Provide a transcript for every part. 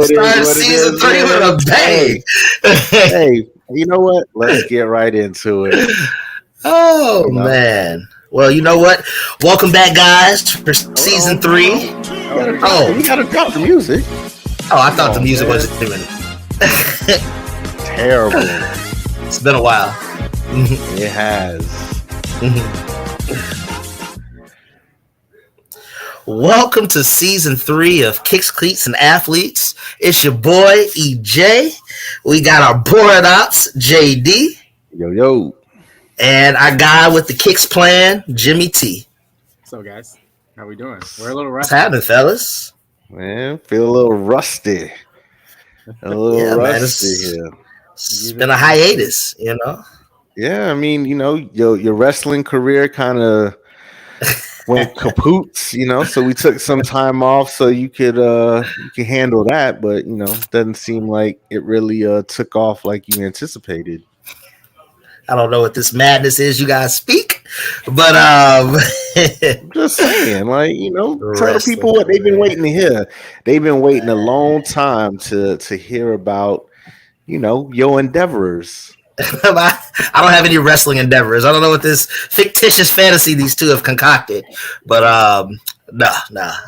Started season 3 with a bang. Hey, you know what? Let's get right into it. Oh, man. Well, you know what? Welcome back, guys, for season 3. You gotta drop the music. Oh, I thought the music wasn't even terrible. It's been a while. It has. Welcome to season 3 of Kicks, Cleats, and Athletes. It's your boy EJ. We got our board ops, JD. Yo. And our guy with the kicks plan, Jimmy T. What's up, guys? How we doing? We're a little rusty. What's happening, fellas? Man, feel a little rusty. Here. It's been a hiatus, you know? Yeah, I mean, you know, your wrestling career kind of went kapoots, you know, so we took some time off so you could handle that, but you know, doesn't seem like it really took off like you anticipated. I don't know what this madness is you guys speak, but I'm just saying, like, you know, tell the people what they've been waiting to hear. They've been waiting a long time to hear about, you know, your endeavors. I don't have any wrestling endeavors. I don't know what this fictitious fantasy these two have concocted, but no,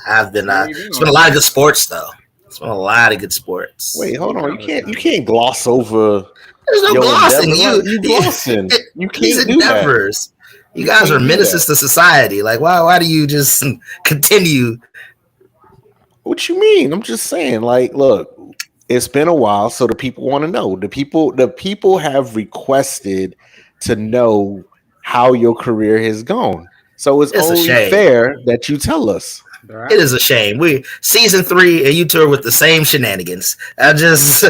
I've been. It's been a lot of good sports, though. It's been a lot of good sports. Wait, hold on. You can't gloss over. There's no glossing. You glossing. You can't do endeavors. That. You guys are menaces to society. Like, why do you just continue? What you mean? I'm just saying. Like, look. It's been a while, so the people want to know. The people have requested to know how your career has gone. So it's only fair that you tell us. It is a shame. We season 3 and you tour with the same shenanigans. I just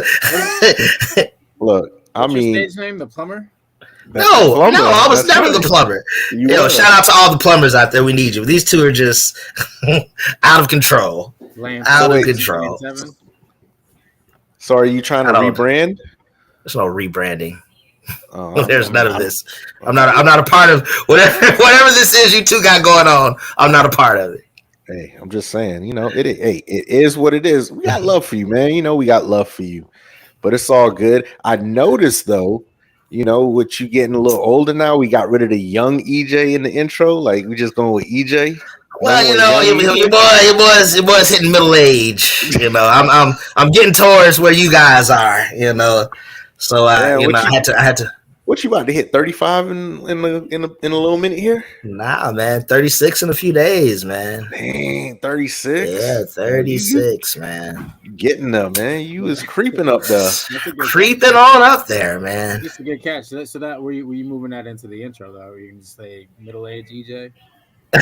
look. What's your stage name? The Plumber? No, I was never the plumber. Shout out to all the plumbers out there. We need you. These two are just out of control. Out of control. So are you trying to rebrand? There's no rebranding. There's none of this. I'm not a part of whatever this is you two got going on. I'm not a part of it. Hey, I'm just saying, you know, it is what it is. We got love for you, man. You know, we got love for you. But it's all good. I noticed though, you know, with you getting a little older now, we got rid of the young EJ in the intro. Like we just going with EJ. Well, you know, your boy's hitting middle age. You know, I'm getting towards where you guys are. You know, so I had to. What you about to hit 35 in a little minute here? Nah, man, 36 in a few days, man. Dang, 36. Yeah, 36, man. You getting there, man. You was creeping up there. Creeping on up there, man. Just a good catch. So that were you moving that into the intro though? You can say middle age EJ. Yo,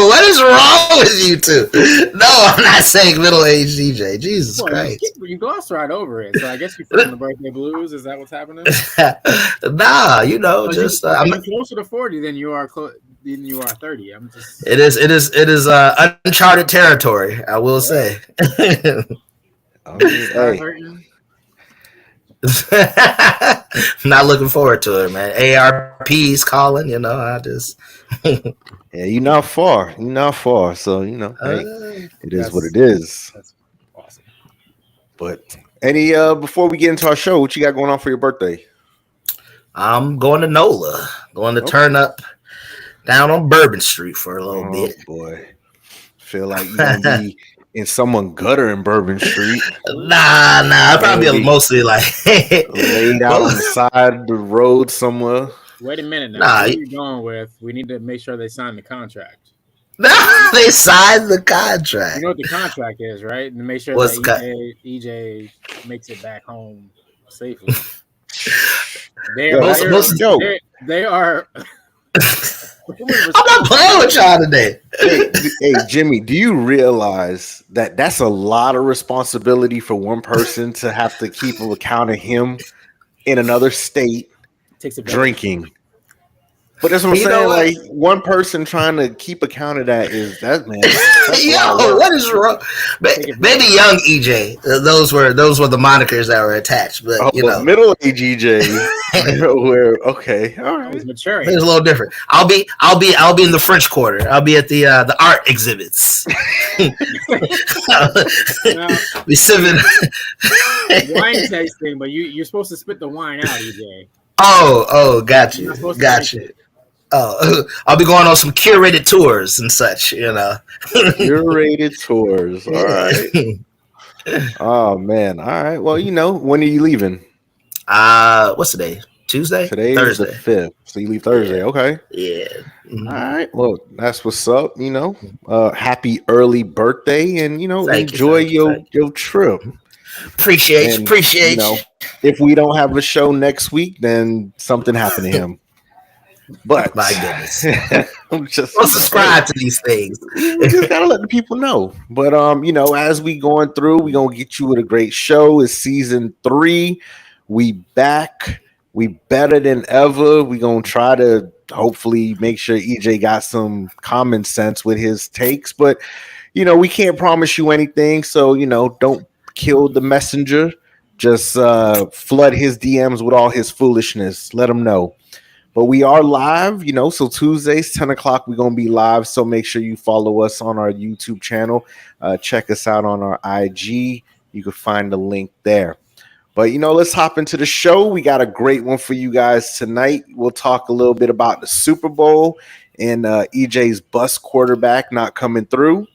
what is wrong with you two? No, I'm not saying middle-aged DJ. Jesus Christ. You glossed right over it. So I guess you're feeling the birthday blues. Is that what's happening? Nah, you know, just I'm closer to 40 than you are 30. I'm just. It is uncharted territory. I will say. Not looking forward to it, man. ARP's calling, you know. I just. Yeah, you're not far. So you know, hey, it is what it is. That's awesome. But any before we get into our show, what you got going on for your birthday? I'm going to NOLA, going to turn up down on Bourbon Street for a little bit. Boy, feel like you're gonna be in someone gutter in Bourbon Street. Nah, I'd probably be mostly like laid out on the side of the road somewhere. Wait a minute now. Who are you going with? We need to make sure they sign the contract. They signed the contract. You know what the contract is, right? And make sure that EJ makes it back home safely. They are. I'm not playing with y'all today. Hey, Jimmy, do you realize that that's a lot of responsibility for one person to have to keep an account of him in another state? Drinking. But that's what I'm saying. Like one person trying to keep account of that is that man. Yo, what is wrong? Maybe young EJ. Those were the monikers that were attached. But middle age EJ. Okay, all right. It's maturing. It's a little different. I'll be in the French Quarter. I'll be at the art exhibits. Be sipping wine tasting, but you're supposed to spit the wine out, EJ. Oh, got you. Oh, I'll be going on some curated tours and such, Curated tours. All right. Oh man. All right. Well, when are you leaving? What's the day? Tuesday? Today Thursday. Is the 5th. So you leave Thursday. Okay. Yeah. Mm-hmm. All right. Well, that's what's up. Happy early birthday, and enjoy your trip. Appreciate you. If we don't have a show next week, then something happened to him. But my goodness, I'm just subscribe to these things. We just gotta let the people know. But as we going through, we gonna get you with a great show. It's season 3. We back. We better than ever. We gonna try to hopefully make sure EJ got some common sense with his takes. But we can't promise you anything. So don't kill the messenger. Just flood his DMs with all his foolishness. Let him know. But we are live, so Tuesdays, 10 o'clock, we're going to be live. So make sure you follow us on our YouTube channel. Check us out on our IG. You can find the link there. But, let's hop into the show. We got a great one for you guys tonight. We'll talk a little bit about the Super Bowl and EJ's bust quarterback not coming through.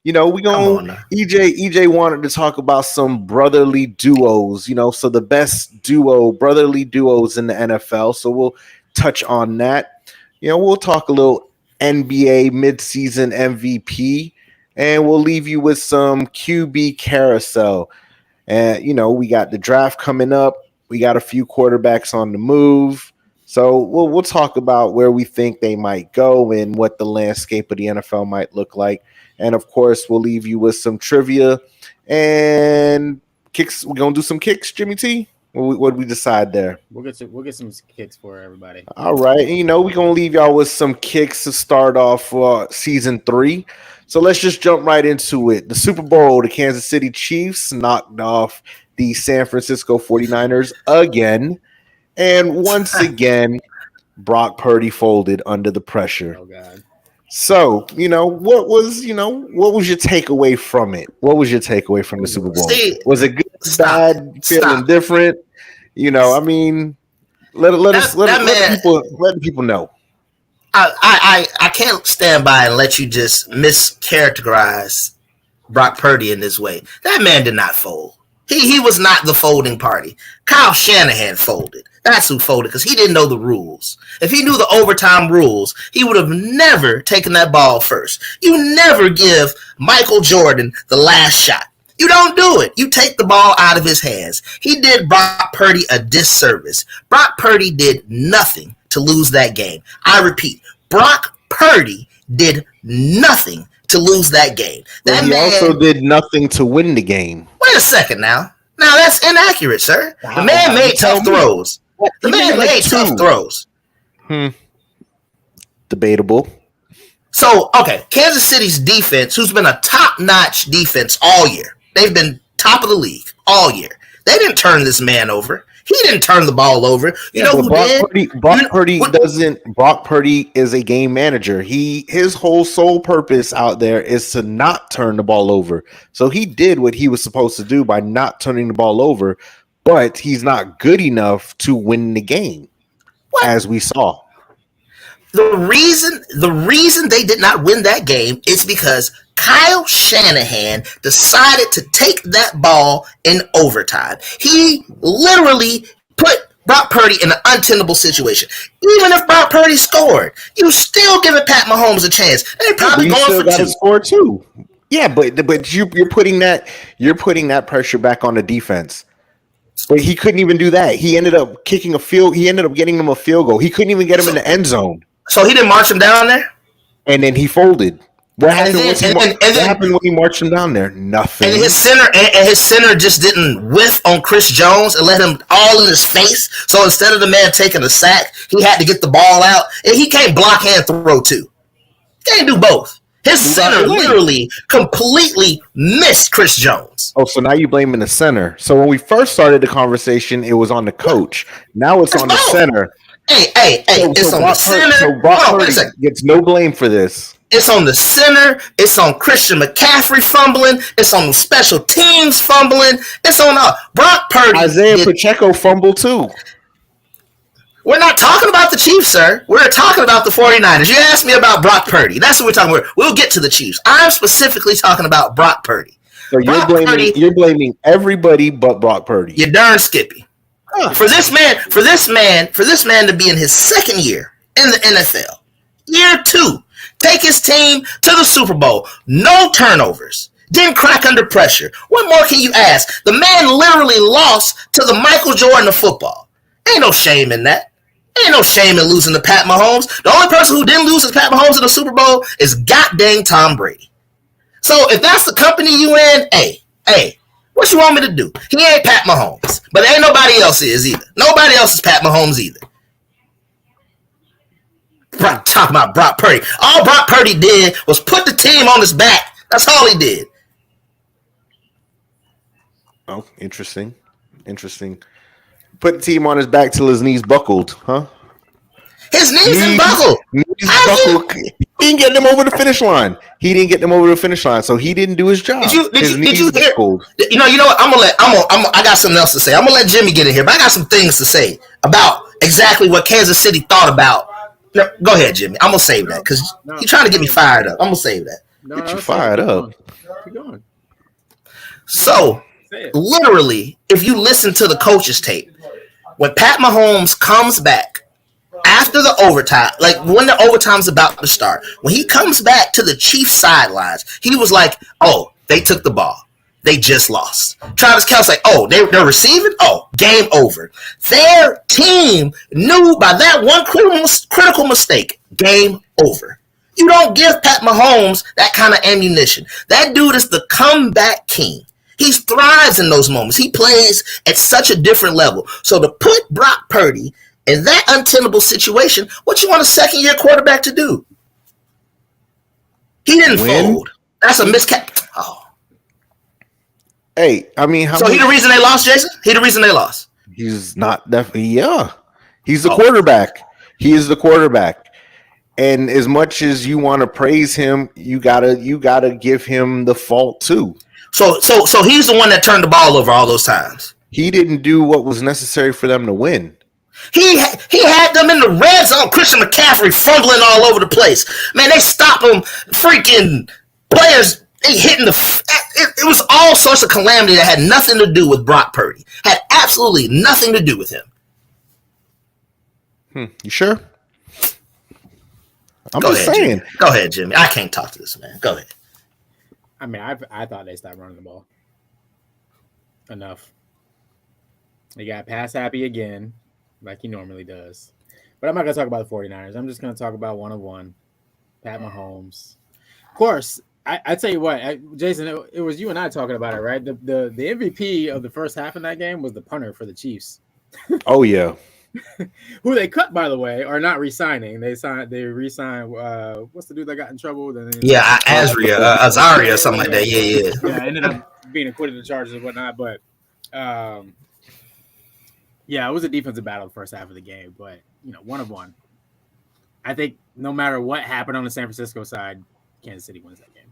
EJ wanted to talk about some brotherly duos, so the best brotherly duos in the NFL. So we'll touch on that. We'll talk a little NBA midseason MVP, and we'll leave you with some QB carousel. And we got the draft coming up. We got a few quarterbacks on the move. So we'll talk about where we think they might go and what the landscape of the NFL might look like. And of course, we'll leave you with some trivia and kicks. We're gonna do some kicks, Jimmy T. What did we decide there? We'll get some kicks for everybody. All right, and we're gonna leave y'all with some kicks to start off season 3. So let's just jump right into it. The Super Bowl, the Kansas City Chiefs knocked off the San Francisco 49ers again, and once again, Brock Purdy folded under the pressure. Oh God. So, what was your takeaway from it? What was your takeaway from the Super Bowl? Was it good, bad, feeling different? Let the people know. I can't stand by and let you just mischaracterize Brock Purdy in this way. That man did not fold. He was not the folding party. Kyle Shanahan folded. That's who folded because he didn't know the rules. If he knew the overtime rules, he would have never taken that ball first. You never give Michael Jordan the last shot. You don't do it. You take the ball out of his hands. He did Brock Purdy a disservice. Brock Purdy did nothing to lose that game. I repeat, Brock Purdy did nothing to lose that game. He also did nothing to win the game. Wait a second now. Now that's inaccurate, sir. The man made tough throws. The man made tough throws. Debatable. So, okay, Kansas City's defense, who's been a top-notch defense all year. They've been top of the league all year. They didn't turn this man over. He didn't turn the ball over. Brock Purdy is a game manager. His whole sole purpose out there is to not turn the ball over. So he did what he was supposed to do by not turning the ball over, but he's not good enough to win the game, as we saw. The reason they did not win that game is because Kyle Shanahan decided to take that ball in overtime. He literally put Brock Purdy in an untenable situation. Even if Brock Purdy scored, you still giving Pat Mahomes a chance. They're probably going for 2. Score too. Yeah, but you're putting that pressure back on the defense. But he couldn't even do that. He ended up kicking a field. He ended up getting them a field goal. He couldn't even get him in the end zone. So he didn't march him down there? And then he folded. What happened when he marched him down there? Nothing. And his center just didn't whiff on Chris Jones and let him all in his face. So instead of the man taking a sack, he had to get the ball out. And he can't block and throw too. He can't do both. His center literally completely missed Chris Jones. Oh, so now you're blaming the center. So when we first started the conversation, it was on the coach. Now it's on the center. Hey, it's on the center. So Brock Purdy gets no blame for this. It's on the center. It's on Christian McCaffrey fumbling. It's on the special teams fumbling. It's on Brock Purdy. Isaiah Pacheco fumbled too. We're not talking about the Chiefs, sir. We're talking about the 49ers. You asked me about Brock Purdy. That's what we're talking about. We'll get to the Chiefs. I'm specifically talking about Brock Purdy. So you're blaming everybody but Brock Purdy. You're darn Skippy. For this man to be in his second year in the NFL, year 2, take his team to the Super Bowl, no turnovers, didn't crack under pressure. What more can you ask? The man literally lost to the Michael Jordan of football. Ain't no shame in that. Ain't no shame in losing to Pat Mahomes. The only person who didn't lose to Pat Mahomes in the Super Bowl is goddamn Tom Brady. So if that's the company you in, hey, what you want me to do? He ain't Pat Mahomes, but ain't nobody else is either. Nobody else is Pat Mahomes either. Talking about Brock Purdy. All Brock Purdy did was put the team on his back. That's all he did. Oh, interesting. Put the team on his back till his knees buckled, huh? His knees didn't buckle. He didn't get them over the finish line. So he didn't do his job. Did you hear? Buckled. You know what? I got something else to say. I'm gonna let Jimmy get in here, but I got some things to say about exactly what Kansas City thought about. No, go ahead, Jimmy. I'm gonna save that because you're trying to get me fired up. I'm gonna save that. Get you fired up. Keep going. So, literally, if you listen to the coach's tape, when Pat Mahomes comes back after the overtime, like when the overtime's about to start, when he comes back to the Chiefs sidelines, he was like, "Oh, they took the ball. They just lost." Travis Kelce like, "Oh, they're receiving? Oh, game over." Their team knew by that one critical mistake, game over. You don't give Pat Mahomes that kind of ammunition. That dude is the comeback king. He thrives in those moments. He plays at such a different level. So to put Brock Purdy in that untenable situation, what you want a second-year quarterback to do? He didn't fold. That's a miscap. Oh. Hey, I mean, he the reason they lost, Jason? He the reason they lost? He's not definitely. Yeah, he's the quarterback. He is the quarterback. And as much as you want to praise him, you gotta give him the fault too. So he's the one that turned the ball over all those times. He didn't do what was necessary for them to win. He had them in the red zone. Christian McCaffrey fumbling all over the place. Man, they stopped him. Freaking players, they hitting it was all sorts of calamity that had nothing to do with Brock Purdy. Had absolutely nothing to do with him. You sure? I'm just saying. Jimmy. Go ahead, Jimmy. I can't talk to this man. Go ahead. I mean, I thought they stopped running the ball. Enough. He got pass happy again, like he normally does. But I'm not going to talk about the 49ers. I'm just going to talk about one-on-one. Pat Mahomes. Of course, I tell you what, Jason, it was you and I talking about it, right? The MVP of the first half of that game was the punter for the Chiefs. Oh, yeah. Who they cut, by the way, are not re-signing. They re-signed. What's the dude that got in trouble? Azaria, something like that. Yeah. Ended up being acquitted of charges and whatnot. But it was a defensive battle the first half of the game. But 1-1. I think no matter what happened on the San Francisco side, Kansas City wins that game.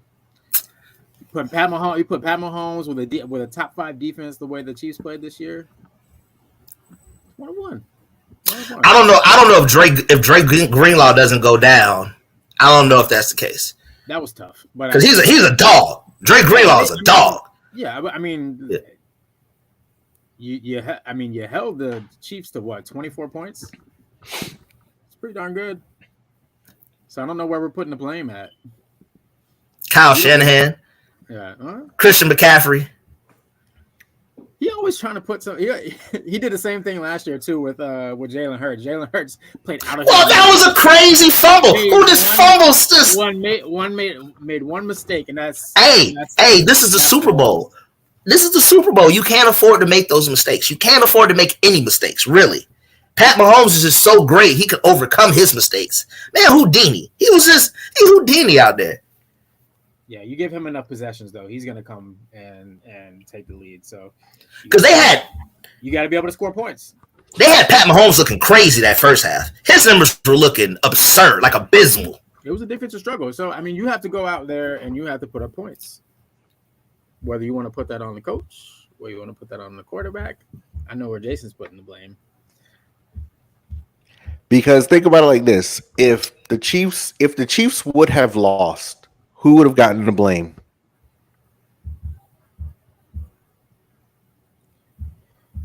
You put Pat Mahomes with a top 5 defense the way the Chiefs played this year. 1-1. I don't know if Drake Greenlaw doesn't go down. I don't know if that's the case. That was tough, but because he's a dog. Drake Greenlaw is a dog. Yeah, but I mean, you held the Chiefs to what, 24 points? It's pretty darn good. So I don't know where we're putting the blame at. Kyle Shanahan. Yeah. Christian McCaffrey. He always trying to put some. He did the same thing last year too with Jalen Hurts. Jalen Hurts played out of. Well, that was a crazy fumble. Who just fumbles this? Made one mistake, and that's. Hey, this is the Super Bowl. This is the Super Bowl. You can't afford to make those mistakes. You can't afford to make any mistakes, really. Pat Mahomes is just so great. He could overcome his mistakes. Man, Houdini. He Houdini out there. Yeah, you give him enough possessions, though, he's going to come and take the lead. So, because you got to be able to score points. They had Pat Mahomes looking crazy that first half. His numbers were looking absurd, like abysmal. It was a defensive struggle. So, I mean, you have to go out there and you have to put up points. Whether you want to put that on the coach, or you want to put that on the quarterback, I know where Jason's putting the blame. Because think about it like this: if the Chiefs would have lost, who would have gotten the blame?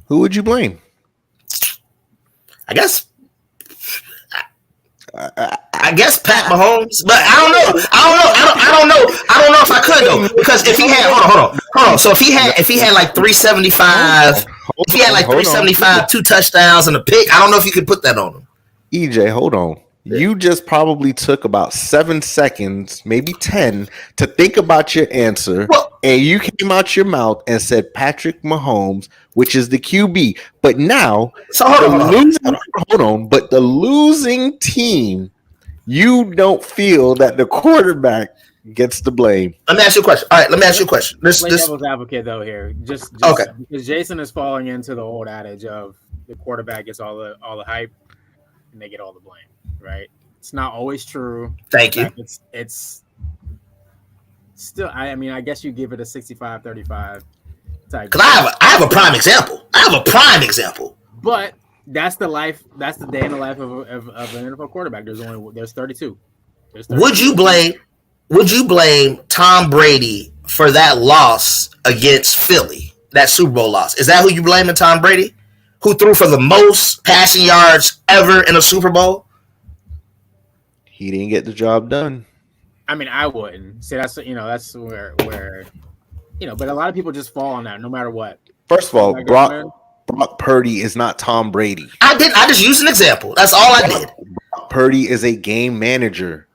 Who would you blame? I guess Pat Mahomes, but I don't know. I don't know if I could though, because if he had hold on. So if he had like 375, if he had like 375, 2 touchdowns and a pick, I don't know if you could put that on him. EJ, hold on. You just probably took about 7 seconds, maybe 10, to think about your answer, and you came out your mouth and said Patrick Mahomes, which is the QB. But now, but the losing team, you don't feel that the quarterback gets the blame. Let me ask you a question. All right, let me ask you a question. This devil's advocate though here, just okay, because Jason is falling into the old adage of the quarterback gets all the hype and they get all the blame. Right, it's not always true. Thank you. It's still. I mean, I guess you give it a 65-35 type. Because I have a prime example. But that's the life. That's the day in the life of an NFL quarterback. There's 32. Would you blame Tom Brady for that loss against Philly? That Super Bowl loss. Is that who you blaming? Tom Brady, who threw for the most passing yards ever in a Super Bowl? He didn't get the job done. I mean, I wouldn't. See, that's where but a lot of people just fall on that no matter what. First of all, Brock Purdy is not Tom Brady. I just used an example. That's all I did. Brock Purdy is a game manager.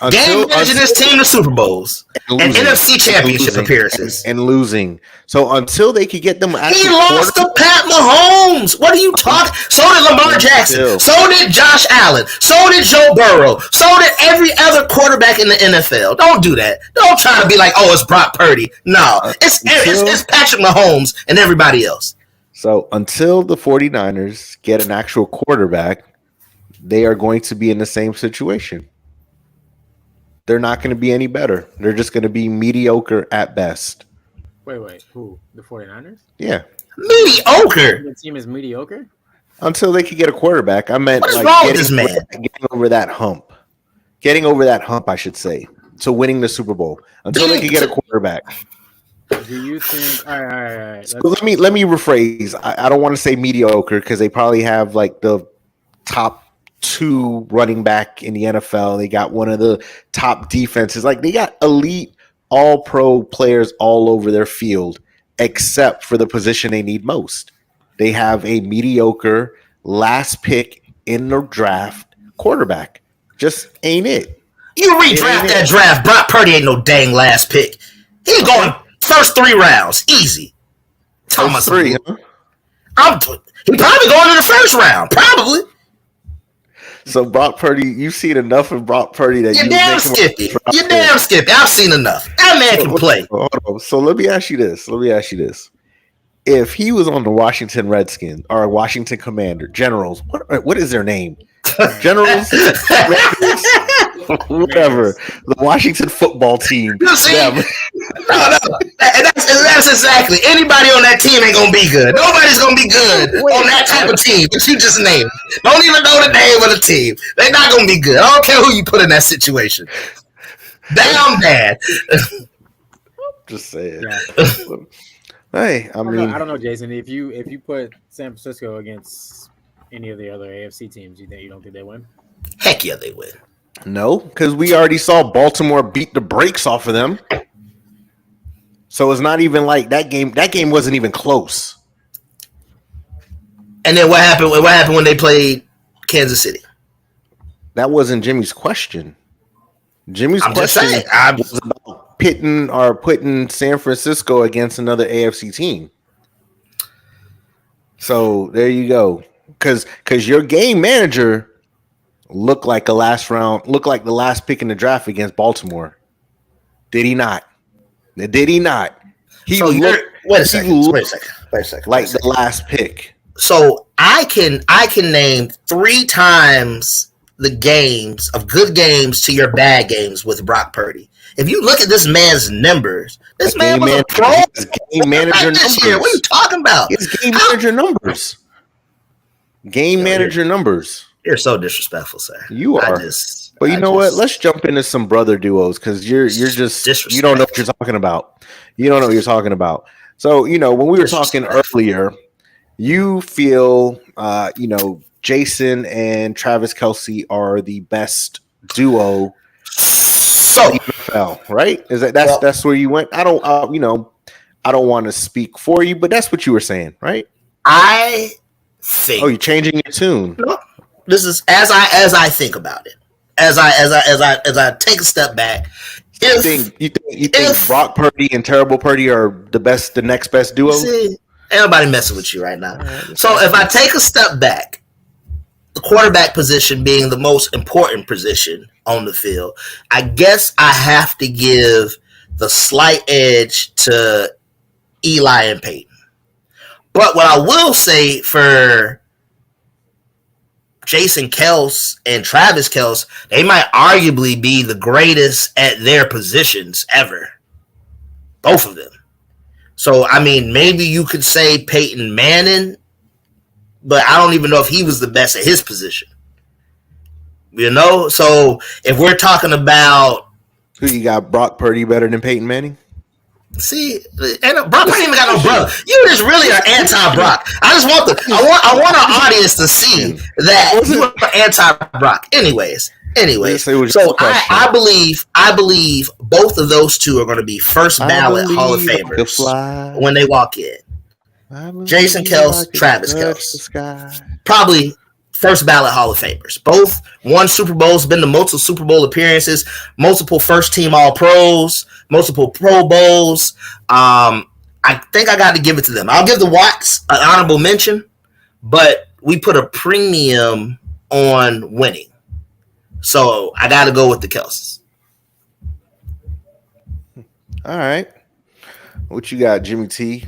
Managing his team to Super Bowls and NFC Championship appearances and losing. So until they could get them, he lost to Pat Mahomes. What are you talking? So did Lamar Jackson. So did Josh Allen. So did Joe Burrow. So did every other quarterback in the NFL. Don't do that. Don't try to be like, oh, it's Brock Purdy. No, it's Patrick Mahomes and everybody else. So until the 49ers get an actual quarterback, they are going to be in the same situation. They're not going to be any better. They're just going to be mediocre at best. Wait. Who? The 49ers? Yeah. Mediocre? The team is mediocre? Until they could get a quarterback. I meant what is wrong with this man? Getting over that hump. Getting over that hump, I should say, to winning the Super Bowl. Until they could get a quarterback. Do you think? All right. So let me rephrase. I don't want to say mediocre because they probably have like the top 2 running back in the NFL. They got one of the top defenses. Like they got elite all pro players all over their field, except for the position they need most. They have a mediocre last pick in the draft quarterback. Just ain't it. You redraft that draft. Brock Purdy ain't no dang last pick. He going first 3 rounds. Easy. First 3, huh? He probably going in the first round. Probably. So Brock Purdy, you've seen enough of Brock Purdy that you're damn skippy. You're damn skippy. I've seen enough. That man can play. Hold on. So let me ask you this. If he was on the Washington Redskins or Washington Commander, Generals, what is their name? Generals, whatever. The Washington football team. You see? No. That's exactly. Anybody on that team ain't gonna be good. Nobody's gonna be good on that type of team that you just named. Don't even know the name of the team. They're not gonna be good. I don't care who you put in that situation. Down bad. Just saying. Yeah. Hey, I don't know, Jason. If you put San Francisco against any of the other AFC teams, you don't think they win? Heck yeah, they win. No, because we already saw Baltimore beat the brakes off of them. So it's not even like that game. That game wasn't even close. And then what happened? What happened when they played Kansas City? That wasn't Jimmy's question. Jimmy's I'm just question saying. was about putting San Francisco against another AFC team. So there you go. Because your game manager looked like the last pick in the draft against Baltimore. Did he not? Did he not? He looked. Wait a second. Like the last pick. So I can name 3 times the games of good games to your bad games with Brock Purdy. If you look at this man's numbers, this man was a pro. His game manager numbers. What are you talking about? His game manager numbers. Game manager numbers. You're so disrespectful, sir. You are. But you know what? Let's jump into some brother duos because you're just you don't know what you're talking about. You don't know what you're talking about. So when we were talking earlier, you feel Jason and Travis Kelce are the best duo. So NFL, right? That's where you went? I don't want to speak for you, but that's what you were saying, right? I think. Oh, you're changing your tune. No, this is as I think about it. As I take a step back. You think Brock Purdy and Terrible Purdy are the next best duo? See, everybody messing with you right now. So if I take a step back, the quarterback position being the most important position on the field, I guess I have to give the slight edge to Eli and Peyton. But what I will say for Jason Kelce and Travis Kelce, they might arguably be the greatest at their positions ever. Both of them. So, I mean, maybe you could say Peyton Manning, but I don't even know if he was the best at his position. So if we're talking about who you got, Brock Purdy better than Peyton Manning? See, and Brock Purdy even got no brother. You just really are anti-Brock. I want our audience to see that you are anti-Brock. Anyways. So I believe both of those two are going to be first ballot Hall of Famers when they walk in. Jason Kelce, Travis Kelce, probably first ballot Hall of Famers. Both won Super Bowls, been to multiple Super Bowl appearances, multiple first team All Pros, multiple Pro Bowls. I think I got to give it to them. I'll give the Watts an honorable mention, but we put a premium on winning. So I got to go with the Kelces. All right. What you got, Jimmy T?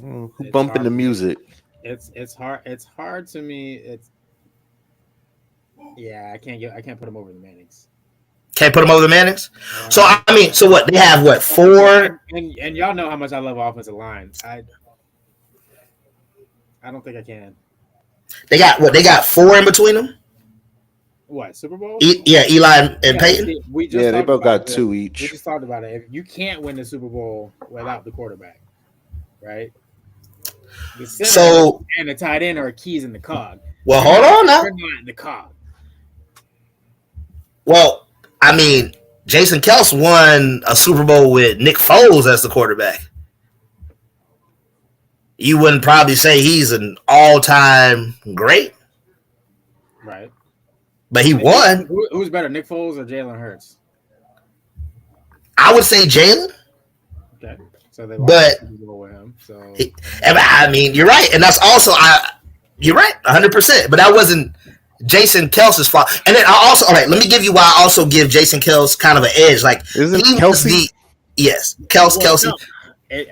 Who bumping the music? It's hard. It's hard to me. I can't put them over the Mannings. Can't put them over the Mannings? So what? They have 4? And y'all know how much I love offensive line. I don't think I can. They got 4 in between them? What, Super Bowl? Eli and Peyton? They both got 2 each. We just talked about it. If you can't win the Super Bowl without the quarterback, right? The center and the tight end are keys in the cog. Well, hold on now. They're not in the cog. Well, I mean, Jason Kelce won a Super Bowl with Nick Foles as the quarterback. You wouldn't probably say he's an all-time great. Right. But he won. Who's better, Nick Foles or Jalen Hurts? I would say Jalen. Okay. So they lost with him. So I mean, you're right. And that's also you're right, 100%. But that wasn't Jason Kelce's fault. And then let me give you why I also give Jason Kelce kind of an edge. Like, isn't he Kelce? Yes, Kelce. No.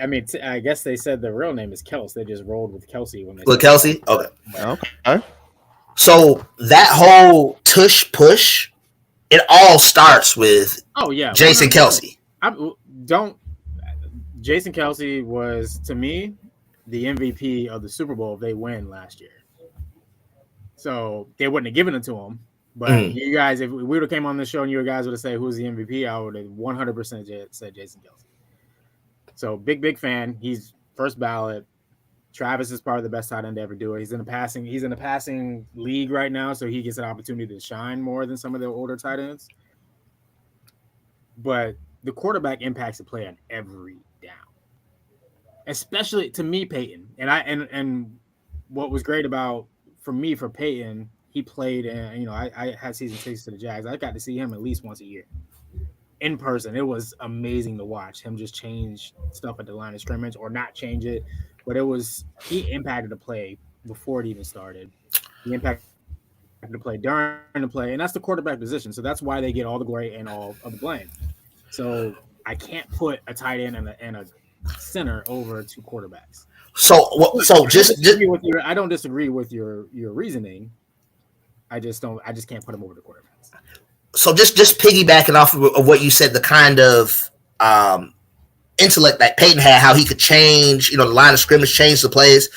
I mean, I guess they said the real name is Kelce. They just rolled with Kelce when they with Kelce. Okay. Okay. So that whole tush push, it all starts with Jason Kelce. Jason Kelce was, to me, the MVP of the Super Bowl if they win last year. So they wouldn't have given it to him. But you guys, if we would have came on the show and you guys would have said who's the MVP, I would have 100% said Jason Kelce. So big fan. He's first ballot. Travis is probably the best tight end to ever do it. He's in a passing league right now, so he gets an opportunity to shine more than some of the older tight ends. But the quarterback impacts the play on every down. Especially to me, Peyton. And what was great about for Peyton, he played and I had season tickets to the Jags. I got to see him at least once a year in person. It was amazing to watch him just change stuff at the line of scrimmage or not change it. But he impacted the play before it even started. He impacted the play during the play, and that's the quarterback position. So that's why they get all the glory and all of the blame. So I can't put a tight end and a center over two quarterbacks. I don't disagree with your reasoning. I just can't put them over the quarterbacks. So just piggybacking off of what you said, the kind of intellect that Peyton had, how he could change, the line of scrimmage, change the plays,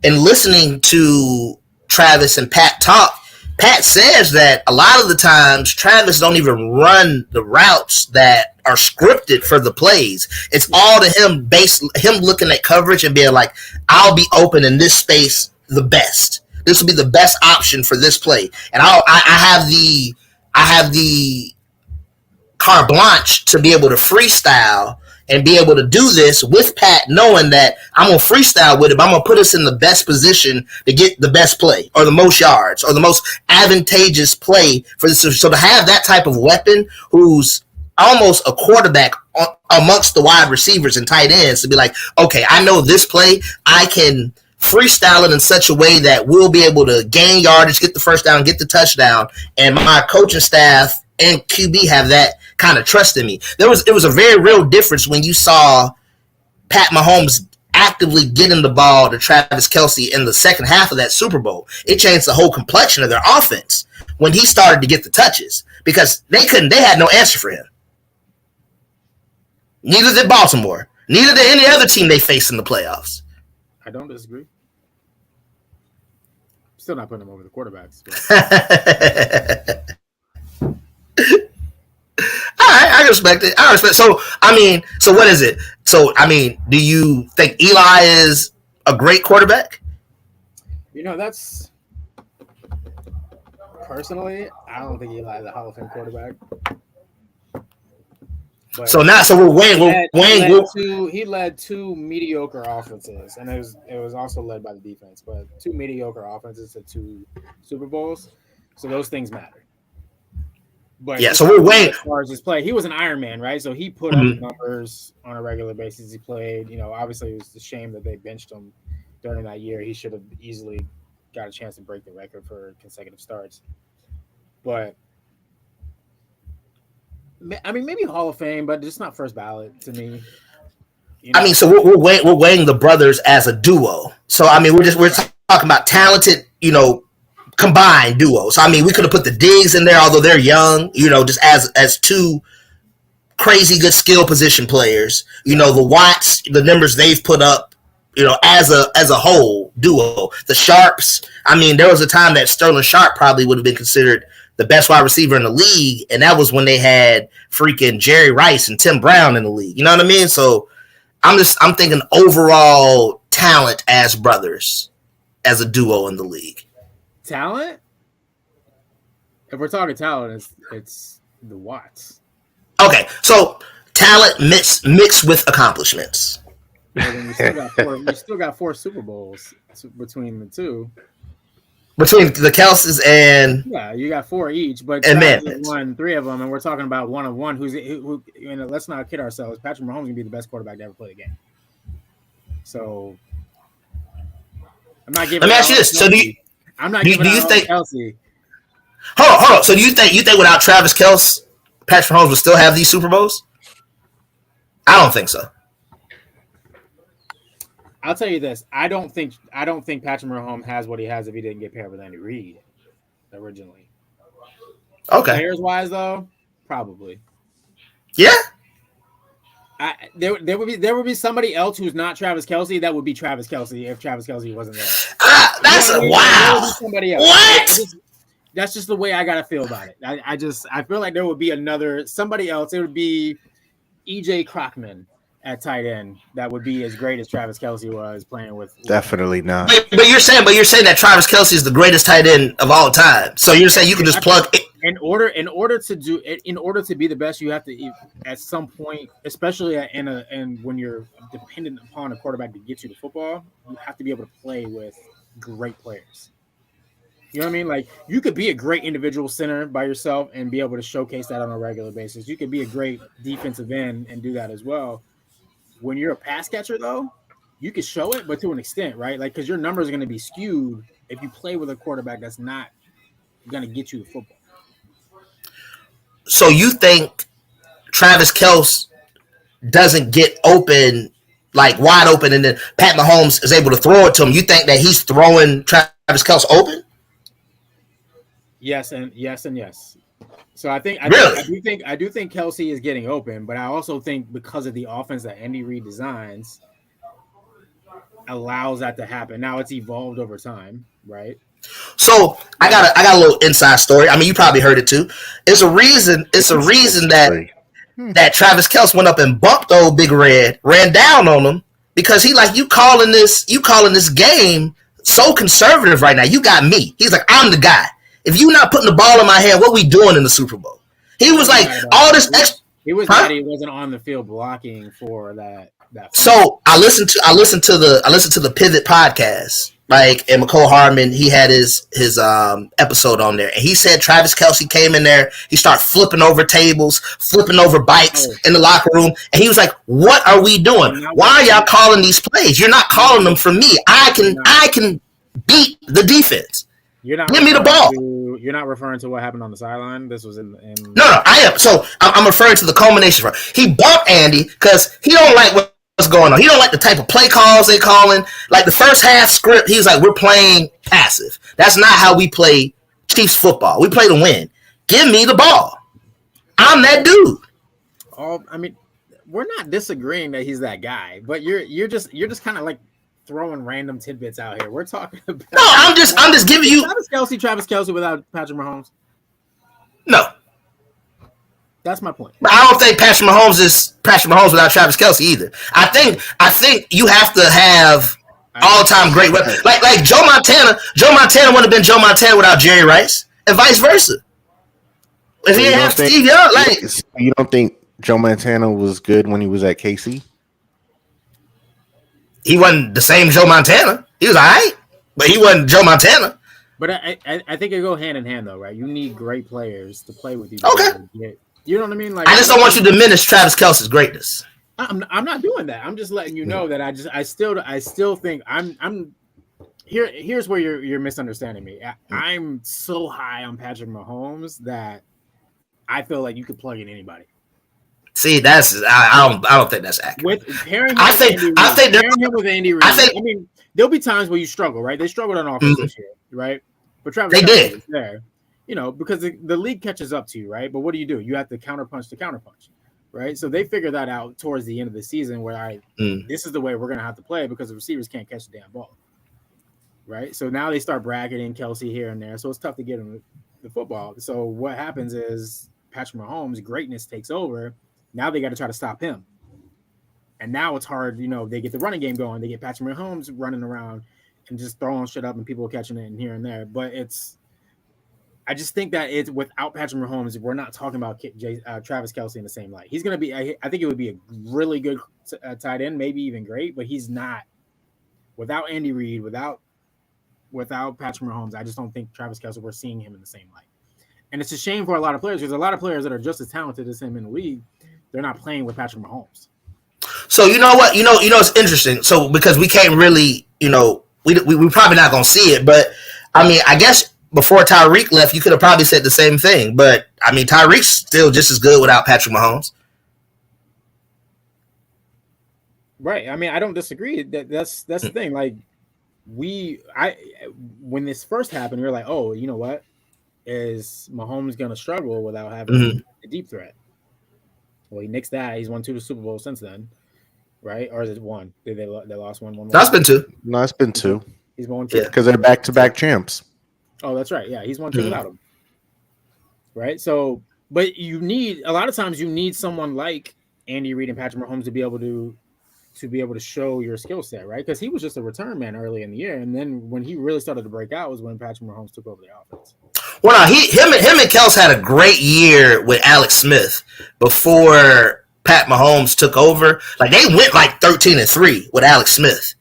and listening to Travis and Pat talk, Pat says that a lot of the times Travis don't even run the routes that are scripted for the plays. It's all to him looking at coverage and being like, I'll be open in this space the best. This will be the best option for this play. And I have the carte blanche to be able to freestyle and be able to do this with Pat, knowing that I'm going to freestyle with it, but I'm going to put us in the best position to get the best play or the most yards or the most advantageous play for this. So to have that type of weapon who's almost a quarterback amongst the wide receivers and tight ends to be like, okay, I know this play, I can freestyle it in such a way that we'll be able to gain yardage, get the first down, get the touchdown, and my coaching staff and QB have that kind of trust in me. It was a very real difference when you saw Pat Mahomes actively getting the ball to Travis Kelce in the second half of that Super Bowl. It changed the whole complexion of their offense when he started to get the touches because they had no answer for him. Neither did Baltimore. Neither did any other team they faced in the playoffs. I don't disagree. Still not putting them over the quarterbacks. All right, I respect it. So what is it? So, do you think Eli is a great quarterback? That's personally, I don't think Eli is a Hall of Fame quarterback. But we're weighing. He led two mediocre offenses, and it was also led by the defense. But two mediocre offenses to two Super Bowls, so those things matter. But yeah, so we're weighing as far as his play. He was an Iron Man, right? So he put up numbers on a regular basis. He played. Obviously it was a shame that they benched him during that year. He should have easily got a chance to break the record for consecutive starts. But maybe Hall of Fame, but just not first ballot to me. So we're weighing the brothers as a duo. So we're talking about talented, combined duos. So, we could have put the Diggs in there, although they're young. Just as two crazy good skill position players. The Watts, the numbers they've put up. As a whole duo. The Sharps. There was a time that Sterling Sharp probably would have been considered the best wide receiver in the league, and that was when they had freaking Jerry Rice and Tim Brown in the league. You know what I mean? So I'm thinking overall talent as brothers, as a duo in the league. Talent? If we're talking talent, it's the Watts. Okay, so talent mixed with accomplishments. Well, then you still got four Super Bowls between the two. Between the Kelces and you got four each, but won three of them, and we're talking about one of one. Who let's not kid ourselves. Patrick Mahomes is gonna be the best quarterback to ever play the game. So I'm not giving. Let me ask you this: I'm not giving. Do you think Kelce? Hold on. So do you think without Travis Kelce, Patrick Mahomes would still have these Super Bowls? I don't think so. I'll tell you this: I don't think Patrick Mahomes has what he has if he didn't get paired with Andy Reid originally. Okay. Players wise, though, probably. Yeah. There would be somebody else who's not Travis Kelce that would be Travis Kelce if Travis Kelce wasn't there. That's wow. Somebody else. What? That's just the way I gotta feel about it. I feel like there would be somebody else. It would be EJ Crockman at tight end that would be as great as Travis Kelce was playing with. Definitely not. But you're saying that Travis Kelce is the greatest tight end of all time. So you're saying you can just plug it. In order to be the best, you have to at some point, especially and when you're dependent upon a quarterback to get you the football, you have to be able to play with great players. You know what I mean? Like, you could be a great individual center by yourself and be able to showcase that on a regular basis. You could be a great defensive end and do that as well. When you're a pass catcher, though, you can show it, but to an extent, right? Like, because your numbers are going to be skewed if you play with a quarterback that's not going to get you the football. So you think Travis Kelce doesn't get open, like wide open, and then Pat Mahomes is able to throw it to him? You think that he's throwing Travis Kelce open? Yes, and yes. So I do think Kelce is getting open, but I also think because of the offense that Andy Reid designs allows that to happen. Now it's evolved over time, right? So I got a little inside story. I mean, you probably heard it too. It's a reason that Travis Kelce went up and bumped old Big Red, ran down on him because he like, you calling this game so conservative right now. You got me. He's like, I'm the guy. If you're not putting the ball in my hand, what we doing in the Super Bowl? He was like, all this extra. He was mad he wasn't on the field blocking for that. So I listened to the Pivot podcast. Like, and McCole Hardman, he had his episode on there, and he said Travis Kelce came in there, he started flipping over tables, flipping over bikes in the locker room, and he was like, "What are we doing? Why are y'all calling these plays? You're not calling them for me. I can beat the defense. Give me the ball." You're not referring to what happened on the sideline. This was in No, I am. So I'm referring to the culmination. He bumped Andy because he don't like what's going on. He don't like the type of play calls they calling. Like the first half script, he was like, "We're playing passive. That's not how we play Chiefs football. We play to win. Give me the ball. I'm that dude." I mean, we're not disagreeing that he's that guy, but you're just kind of like throwing random tidbits out here. We're talking about. No, I'm just giving you Travis Kelce without Patrick Mahomes. No. That's my point. But I don't think Patrick Mahomes is Patrick Mahomes without Travis Kelce either. I think you have to have all-time great weapons. Like Joe Montana. Joe Montana wouldn't have been Joe Montana without Jerry Rice, and vice versa. If he didn't have Steve Young, like, you don't think Joe Montana was good when he was at KC? He wasn't the same Joe Montana. He was all right, but he wasn't Joe Montana. But I think it go hand in hand, though, right? You need great players to play with you. Okay. You know what I mean? Like, I just don't want you to diminish Travis Kelce's greatness. I'm not doing that. I'm just letting you know that I still think I'm here. Here's where you're misunderstanding me. I'm so high on Patrick Mahomes that I feel like you could plug in anybody. See, I don't think that's accurate. With pairing him with Andy Reid. I mean, there'll be times where you struggle, right? They struggled on offense this year, right? But Travis Kelce was there, because the league catches up to you, right? But what do? You have to counterpunch to counterpunch, right? So they figure that out towards the end of the season, where this is the way we're gonna have to play because the receivers can't catch the damn ball, right? So now they start bracketing Kelce here and there, so it's tough to get him the football. So what happens is Patrick Mahomes' greatness takes over. Now they got to try to stop him. And now it's hard, they get the running game going. They get Patrick Mahomes running around and just throwing shit up and people catching it and here and there. But I just think that it's without Patrick Mahomes, we're not talking about Travis Kelce in the same light. He's going to be, I think it would be a really good tight end, maybe even great, but he's not. Without Andy Reid, without Patrick Mahomes, I just don't think Travis Kelce, we're seeing him in the same light. And it's a shame for a lot of players because a lot of players that are just as talented as him in the league, they're not playing with Patrick Mahomes. So you know what? It's interesting. So because we can't really, we probably not gonna see it. But I mean, I guess before Tyreek left, you could have probably said the same thing. But I mean, Tyreek's still just as good without Patrick Mahomes. Right. I mean, I don't disagree. That's the thing. Like when this first happened, we were like, oh, you know what? Is Mahomes gonna struggle without having a deep threat? Well, he nixed that. He's won 2 Super Bowls since then, right? Or is it 1? They lost one? That's been 2. No, it's been 2. He's won 2 because they're back-to-back champs. Oh, that's right. Yeah, he's won 2 without him, right? So, but a lot of times you need someone like Andy Reid and Patrick Mahomes to be able to show your skill set, right? Because he was just a return man early in the year, and then when he really started to break out was when Patrick Mahomes took over the offense. Well, no, him and Kelce had a great year with Alex Smith before Pat Mahomes took over. Like they went like 13-3 with Alex Smith.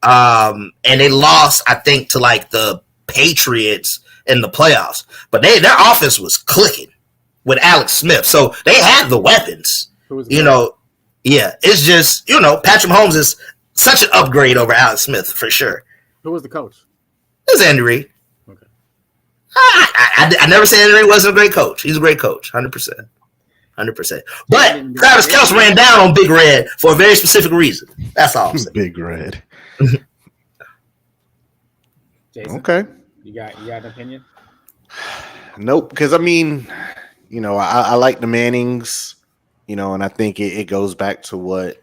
And they lost, I think, to like the Patriots in the playoffs. But their offense was clicking with Alex Smith, so they had the weapons. Yeah, it's just Patrick Mahomes is such an upgrade over Alex Smith for sure. Who was the coach? It was Andy Reid. Okay. I never said Andy Reid wasn't a great coach. He's a great coach, 100%. 100%. But Travis Kelce ran down on Big Red for a very specific reason. That's all I'm saying. Big Red. Jason, okay. You got an opinion? Nope. Because I mean, I like the Mannings, and I think it goes back to what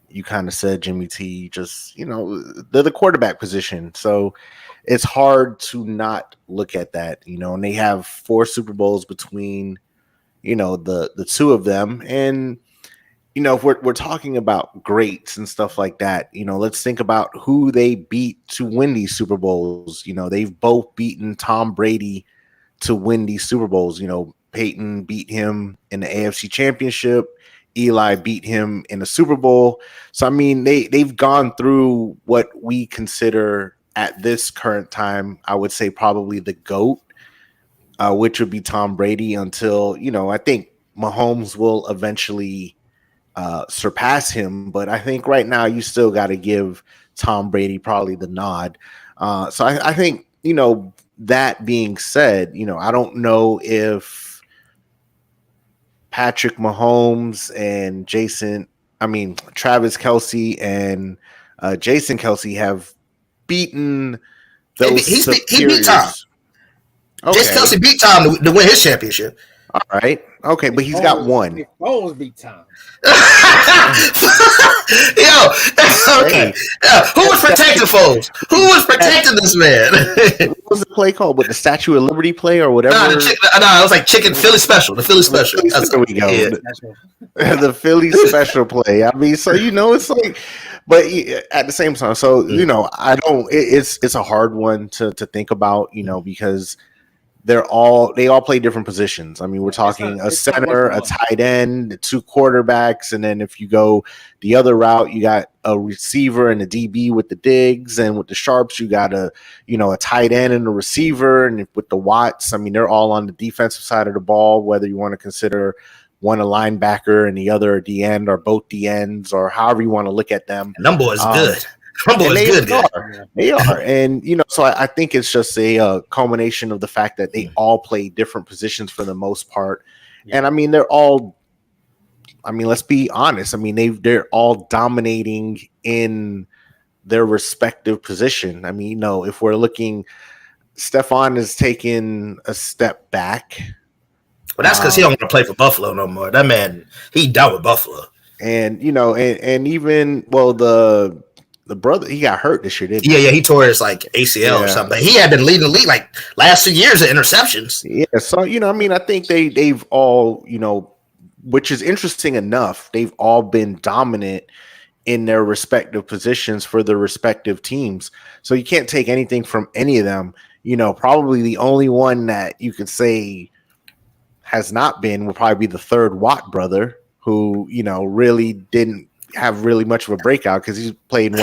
you kind of said, Jimmy T. Just they're the quarterback position, so it's hard to not look at that. And they have 4 Super Bowls between the two of them, and if we're talking about greats and stuff like that, let's think about who they beat to win these Super Bowls. They've both beaten Tom Brady to win these Super Bowls. Peyton beat him in the AFC Championship. Eli beat him in the Super Bowl. So I mean, they've gone through what we consider at this current time, I would say probably the GOAT, which would be Tom Brady, until I think Mahomes will eventually surpass him. But I think right now you still got to give Tom Brady probably the nod. So I think that being said, I don't know if Patrick Mahomes and Travis Kelce and Jason Kelce have beaten those he beat Tom. Okay. Jason Kelce beat Tom to win his championship. All right. Okay, but he's got one. Foles beat Tom. Okay. Who was protecting Foles? Who was protecting this man? What was the play called? With the Statue of Liberty play or whatever? No, it was like Philly Special. The Philly Special. There we go. Yeah. The Philly Special play. I mean, so it's like, but at the same time, so I don't. It's a hard one to think about, because they all play different positions. I mean, we're talking a center, a tight end, 2 quarterbacks, and then if you go the other route, you got a receiver and a DB with the Diggs, and with the Sharps, you got a tight end and a receiver, and with the Watts, I mean, they're all on the defensive side of the ball, whether you want to consider one a linebacker and the other a D end, or both D ends, or however you want to look at them. And them boys good. They are. And, so I think it's just a culmination of the fact that they all play different positions for the most part. Yeah. And I mean, let's be honest. I mean, they're all dominating in their respective position. I mean, if we're looking, Stephon is taking a step back. Well, that's because he don't want to play for Buffalo no more. That man, he done with Buffalo. And, and even, the brother, he got hurt this year, didn't he? Yeah, he tore his ACL or something. He had been leading the league last 2 years of interceptions. Yeah, so I think they've all, which is interesting enough, they've all been dominant in their respective positions for their respective teams. So you can't take anything from any of them. Probably the only one that you could say has not been would probably be the third Watt brother, who really didn't have really much of a breakout because he's playing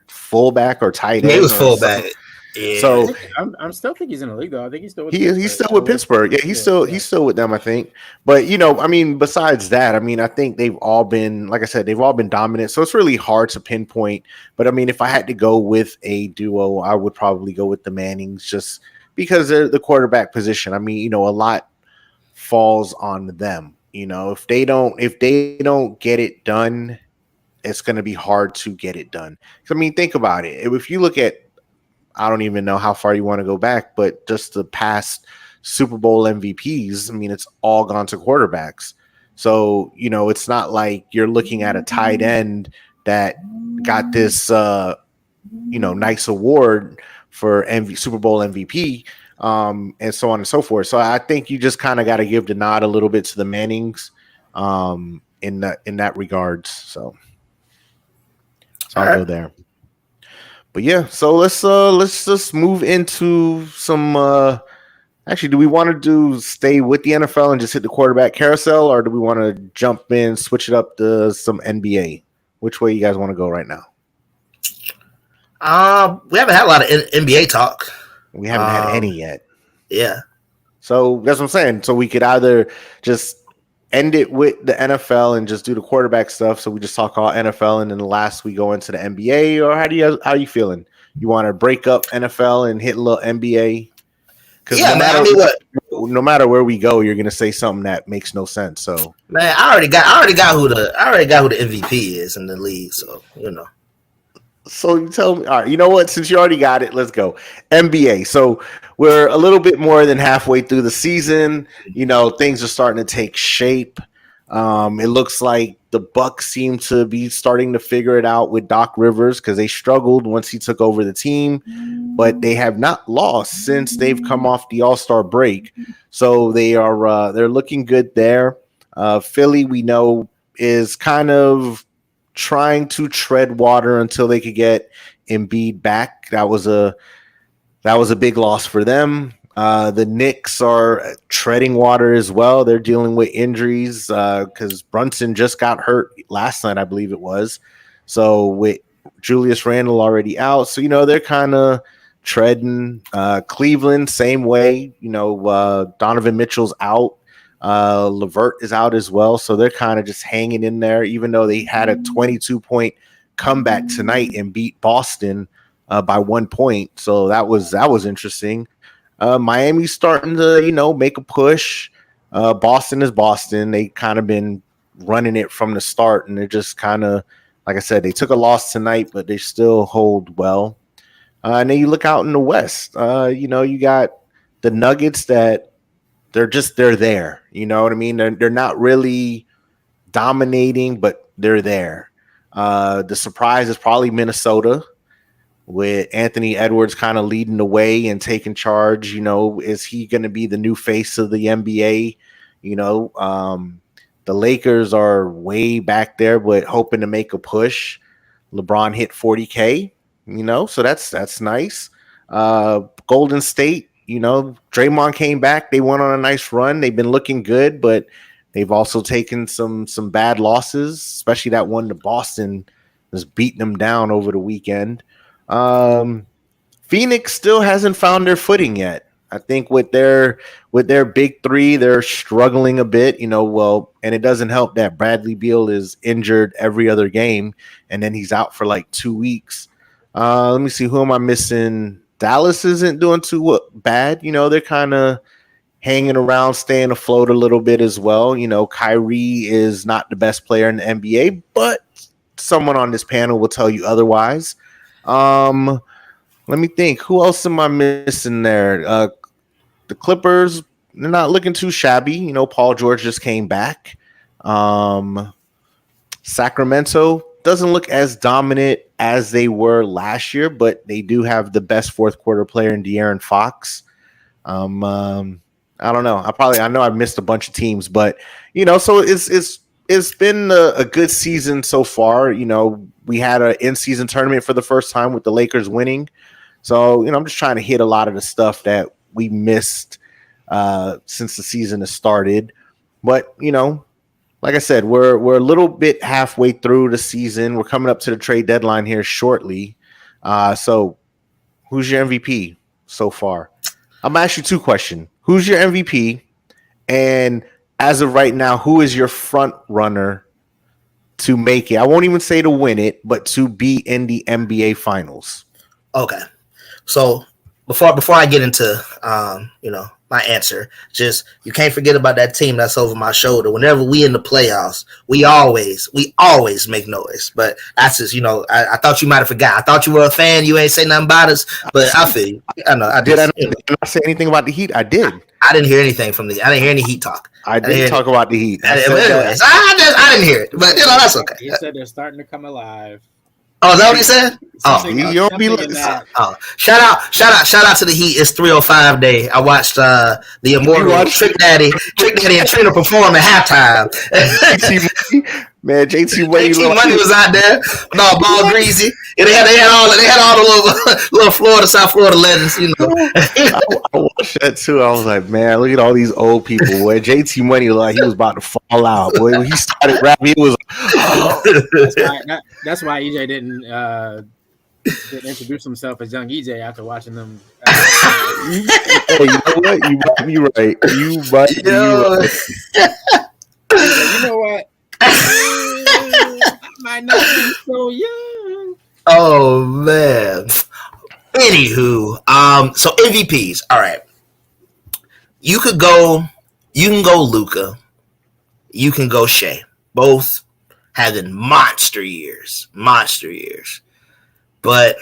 fullback or tight end. Yeah, he was fullback. Yeah. So I'm still think he's in the league though. I think he's still with he's still with Pittsburgh. Yeah, he's still with them, I think. But besides that, I think they've all been, like I said, they've all been dominant. So it's really hard to pinpoint. But if I had to go with a duo, I would probably go with the Mannings, just because they're the quarterback position. A lot falls on them. If they don't get it done, it's going to be hard to get it done. Think about it. If you look at, I don't even know how far you want to go back, but just the past Super Bowl MVPs, it's all gone to quarterbacks. So, it's not like you're looking at a tight end that got this, nice award for Super Bowl MVP, and so on and so forth. So I think you just kind of got to give the nod a little bit to the Mannings in that regards. So I'll go there. But yeah, so let's just move into some. Actually, do we want to stay with the NFL and just hit the quarterback carousel, or do we want to jump in, switch it up to some NBA? Which way you guys want to go right now? We haven't had a lot of NBA talk. We haven't had any yet. Yeah. So that's what I'm saying. So we could either just end it with the NFL and just do the quarterback stuff. So we just talk all NFL, and then last we go into the NBA. Or how are you feeling? You want to break up NFL and hit a little NBA? Because no matter where we go, you're gonna say something that makes no sense. So man, I already got who the MVP is in the league. So you know. So you tell me, all right, you know what? Since you already got it, let's go. NBA. So we're a little bit more than halfway through the season. You know, things are starting to take shape. It looks like the Bucks seem to be starting to figure it out with Doc Rivers because they struggled once he took over the team, but they have not lost since they've come off the All-Star break. So they're looking good there. Philly, we know, is kind of trying to tread water until they could get Embiid back. That was a big loss for them. The Knicks are treading water as well. They're dealing with injuries because Brunson just got hurt last night, I believe it was. So with Julius Randle already out, so they're kind of treading. Cleveland, same way. Donovan Mitchell's out. LeVert is out as well, so they're kind of just hanging in there, even though they had a 22-point comeback tonight and beat Boston by 1 point. So that was interesting. Miami's starting to make a push. Boston is Boston. They kind of been running it from the start, and they're just kind of, like I said, they took a loss tonight, but they still hold well. And then you look out in the West. You got the Nuggets that they're there. You know what I mean? They're not really dominating, but they're there. The surprise is probably Minnesota, with Anthony Edwards kind of leading the way and taking charge. Is he going to be the new face of the NBA? The Lakers are way back there, but hoping to make a push. LeBron hit 40K, so that's nice. Golden State, Draymond came back. They went on a nice run. They've been looking good, but they've also taken some bad losses, especially that one to Boston was beating them down over the weekend. Phoenix still hasn't found their footing yet. I think with their big three, they're struggling a bit, and it doesn't help that Bradley Beal is injured every other game, and then he's out for like 2 weeks. Let me see, who am I missing? Dallas isn't doing too bad. They're kind of hanging around, staying afloat a little bit as well. Kyrie is not the best player in the NBA, but someone on this panel will tell you otherwise. Let me think. Who else am I missing there? The Clippers, they're not looking too shabby. Paul George just came back. Sacramento doesn't look as dominant as they were last year, but they do have the best fourth quarter player in De'Aaron Fox. I don't know. I know I missed a bunch of teams, but so it's been a good season so far. We had an in-season tournament for the first time with the Lakers winning. So, I'm just trying to hit a lot of the stuff that we missed since the season has started. But, like I said, we're a little bit halfway through the season. We're coming up to the trade deadline here shortly. So who's your MVP so far? I'm going to ask you two questions. Who's your MVP? And as of right now, who is your front runner to make it? I won't even say to win it, but to be in the NBA Finals. Okay. So before I get into my answer, just you can't forget about that team that's over my shoulder. Whenever we in the playoffs, we always make noise. But that's just I thought you might have forgot. I thought you were a fan. You ain't say nothing about us, but I feel you. I know. Did I say anything about the Heat? I did. I didn't hear anything from I didn't hear any Heat talk. I didn't talk about the Heat. I didn't hear it, but that's okay. He said they're starting to come alive. Oh, is that what he said? You don't be listening. Shout out to the Heat. It's 305 day. I watched the immortal Trick Daddy and Trina perform at halftime. Man, JT Money was out there. No, Ball Greasy. And they had all the little Florida, South Florida legends, I watched that too. I was like, man, look at all these old people. Boy, JT Money like he was about to fall out. Boy, when he started rapping, he was That's why EJ didn't didn't introduce himself as young EJ after watching them. Hey, you know what? You might be right. You might be right. You know what? I might not be so young. Oh man. Anywho, so MVPs. All right. You can go Luka. You can go Shea. Both having monster years. But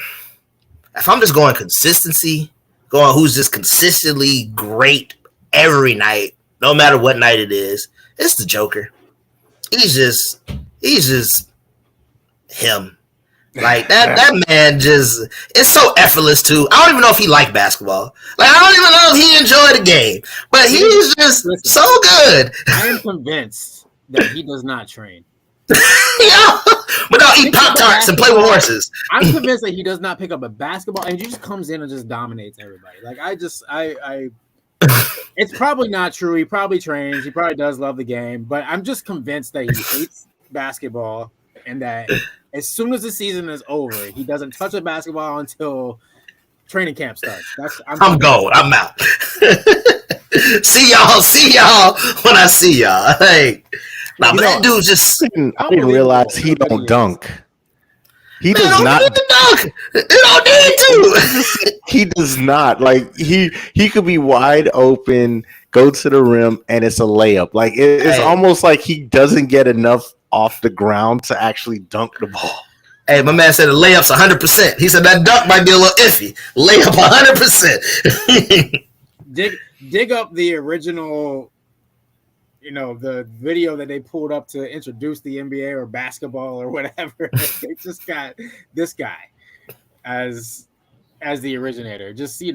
if I'm just going consistency, going who's just consistently great every night, no matter what night it is, it's the Joker. He's just him. Like that man just it's so effortless too. I don't even know if he liked basketball. Like I don't even know if he enjoyed the game. But he's just so good. I am convinced that he does not train. Yeah. But no, eat Pop-Tarts and play with horses. I'm convinced that he does not pick up a basketball and he just comes in and just dominates everybody. Like I it's probably not true. He probably trains. He probably does love the game. But I'm just convinced that he hates basketball and that as soon as the season is over, he doesn't touch a basketball until training camp starts. I'm going. I'm out. See y'all when I see y'all. Like, nah, but that dude just. I didn't realize he don't dunk. He does not dunk. He don't need to. He does not. Like he could be wide open, go to the rim, and it's a layup. Like it's almost like he doesn't get enough off the ground to actually dunk the ball. Hey, my man said the layup's 100%. He said that dunk might be a little iffy. Layup 100%. dig up the original, the video that they pulled up to introduce the NBA or basketball or whatever. They just got this guy as the originator. Just He'd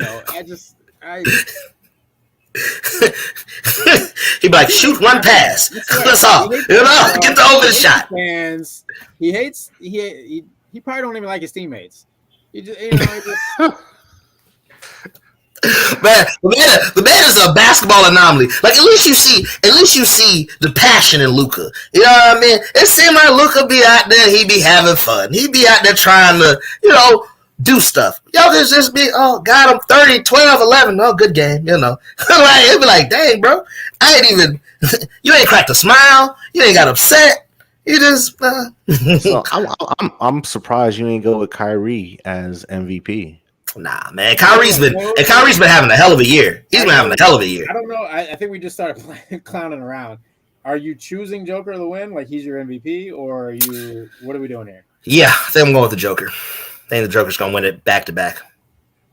be like, shoot one pass. That's all. Get the over the shot. Fans. He hates. He probably don't even like his teammates. He just, Man, the man is a basketball anomaly. Like at least you see the passion in Luka. You know what I mean? It seemed like Luka be out there, he be having fun. He be out there trying to, do stuff. Y'all just be, got him 30, 12, 11. Oh, good game, Like it'd be like, dang, bro, you ain't cracked a smile. You ain't got upset. You just. So I'm surprised you ain't go with Kyrie as MVP. Nah, man. Kyrie's been having a hell of a year. He's been having a hell of a year. I don't know. I think we just started clowning around. Are you choosing Joker to win? Like he's your MVP, or are you? What are we doing here? Yeah, I think I'm going with the Joker. I think the Joker's gonna win it back to back.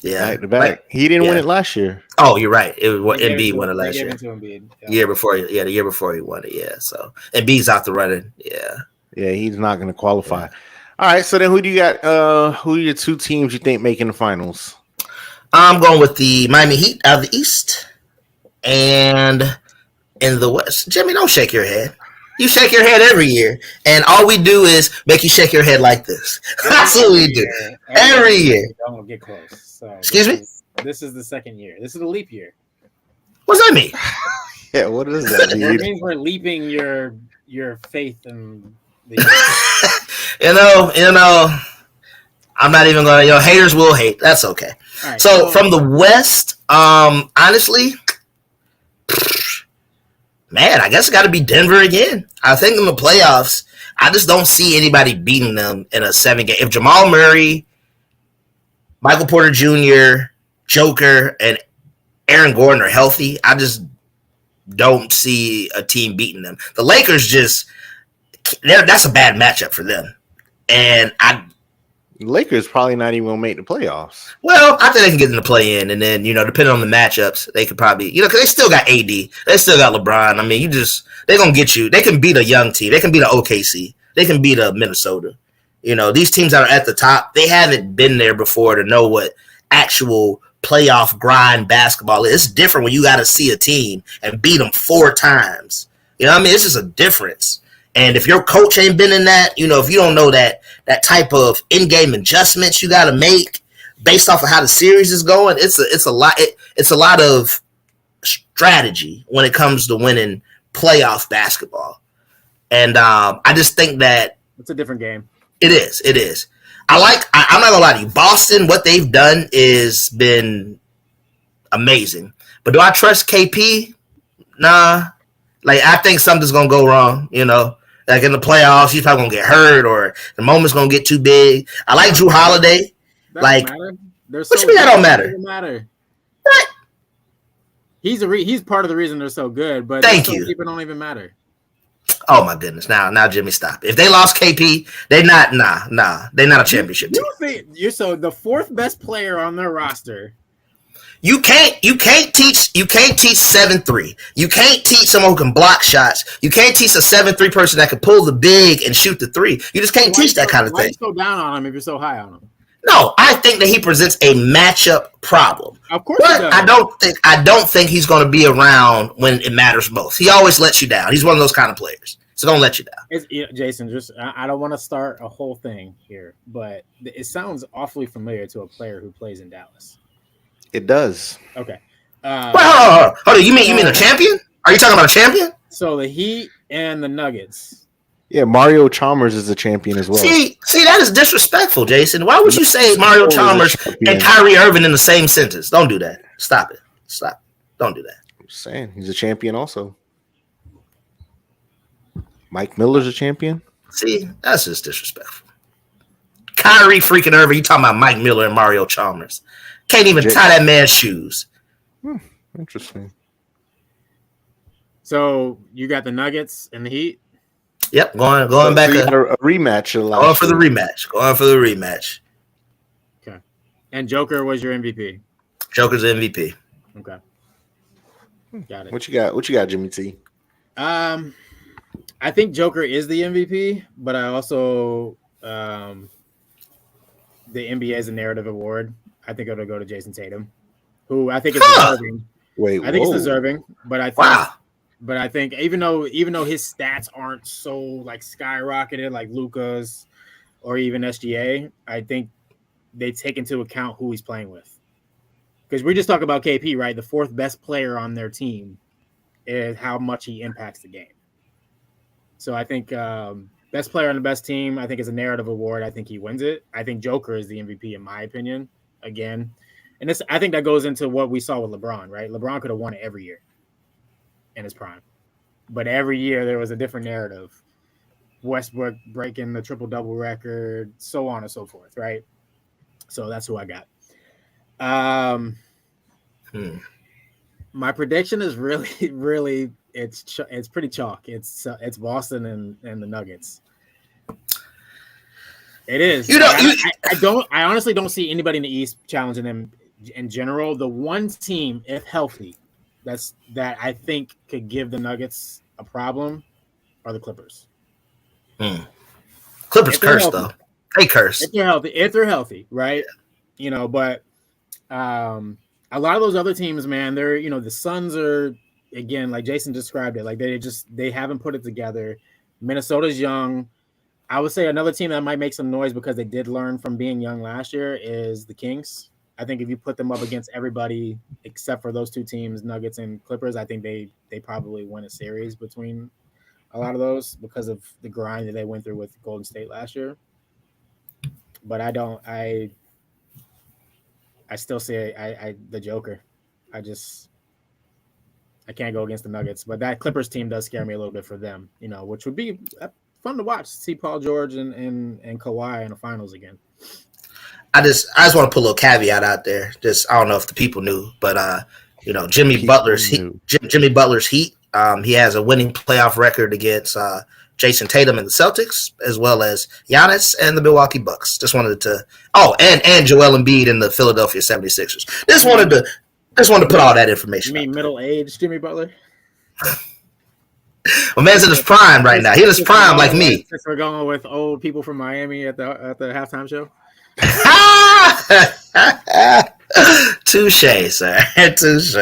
Yeah, back to back. He didn't win it last year. Oh, you're right. It was Embiid won it last year. The year before he won it. Yeah, so Embiid's out the running. Yeah, he's not going to qualify. All right, so then who do you got? Who are your two teams you think making the finals? I'm going with the Miami Heat out of the East, and in the West. Jimmy, don't shake your head. You shake your head every year, and all we do is make you shake your head like this. That's what we do every year. Don't get close. So excuse me. This is the second year. This is the leap year. What does that mean? Yeah, what does that mean? It means we're leaping your faith in the. I'm not even gonna. Haters will hate. That's okay. Right, so from the West, honestly. Man, I guess it got to be Denver again. I think in the playoffs, I just don't see anybody beating them in a 7-game. If Jamal Murray, Michael Porter Jr., Joker, and Aaron Gordon are healthy, I just don't see a team beating them. The Lakers that's a bad matchup for them. And Lakers probably not even going to make the playoffs. Well, I think they can get in the play-in, and then, depending on the matchups, they could probably, because they still got AD. They still got LeBron. I mean, they're going to get you. They can beat a young team. They can beat an OKC. They can beat a Minnesota. These teams that are at the top, they haven't been there before to know what actual playoff grind basketball is. It's different when you got to see a team and beat them 4 times. You know what I mean? It's just a difference. And if your coach ain't been in that, if you don't know that type of in-game adjustments you got to make based off of how the series is going, it's a lot of strategy when it comes to winning playoff basketball. And I just think that it's a different game. It is. I'm not gonna lie to you. Boston, what they've done is been amazing. But do I trust KP? Nah. Like, I think something's gonna go wrong. Like in the playoffs, he's probably gonna get hurt, or the moment's gonna get too big. I like Drew Holiday. What you mean that don't matter? What? He's part of the reason they're so good. But thank you. People don't even matter. Oh my goodness! Now, Jimmy, stop. If they lost KP, they're not. They're not a championship team. You're so the fourth best player on their roster. You can't teach 7-3. You can't teach someone who can block shots. You can't teach a 7-3 person that can pull the big and shoot the three. You just can't teach that kind of thing. Why are you so down on him if you're so high on him? No, I think that he presents a matchup problem. Of course, but I don't think he's going to be around when it matters most. He always lets you down. He's one of those kind of players. So don't let you down. Jason, I don't want to start a whole thing here, but it sounds awfully familiar to a player who plays in Dallas. It does. Okay. Hold on. You mean a champion? Are you talking about a champion? So the Heat and the Nuggets. Yeah, Mario Chalmers is a champion as well. See, that is disrespectful, Jason. Why would you say Mario Chalmers and Kyrie Irving in the same sentence? Don't do that. Stop it. Stop. Don't do that. I'm just saying, he's a champion also. Mike Miller's a champion. See, that's just disrespectful. Kyrie freaking Irving, you talking about Mike Miller and Mario Chalmers. Can't even tie that man's shoes. Interesting. So you got the Nuggets and the Heat? Yep, going back. A rematch. Going for the rematch. Okay. And Joker was your MVP? Joker's MVP. Okay. Got it. What you got, Jimmy T? I think Joker is the MVP, but I also the NBA is a narrative award. I think it'll go to Jason Tatum, who I think is deserving. I think it's deserving, but I think even though his stats aren't so like skyrocketed like Luka's or even SGA, I think they take into account who he's playing with. Because we just talk about KP, right? The fourth best player on their team is how much he impacts the game. So I think best player on the best team, I think is a narrative award. I think he wins it. I think Joker is the MVP in my opinion. Again, and I think that goes into what we saw with LeBron, right? LeBron could have won it every year in his prime, but every year there was a different narrative. Westbrook breaking the triple-double record, so on and so forth, right? So that's who I got. My prediction is really it's pretty chalk. It's Boston and the Nuggets. It is. I honestly don't see anybody in the East challenging them in general. The one team, if healthy, that I think could give the Nuggets a problem are the Clippers. Clippers curse though. They curse. If they're healthy, right? But a lot of those other teams, man, they're the Suns are, again, like Jason described it, like they haven't put it together. Minnesota's young. I would say another team that might make some noise because they did learn from being young last year is the Kings. I think if you put them up against everybody except for those two teams, Nuggets and Clippers, I think they probably win a series between a lot of those because of the grind that they went through with Golden State last year. But I still say the Joker. I can't go against the Nuggets, but that Clippers team does scare me a little bit for them, which would be fun to watch. See Paul George and Kawhi in the finals again. I just want to put a little caveat out there. I don't know if the people knew, but Jimmy Butler's Heat. He has a winning playoff record against Jason Tatum and the Celtics, as well as Giannis and the Milwaukee Bucks. Just wanted to. Oh, and Joel Embiid and the Philadelphia 76ers. Just wanted to put all that information. You mean middle-aged Jimmy Butler? My man's in his prime right now. He's in his prime like me. Since we're going with old people from Miami at the halftime show. Touche, sir. Touche.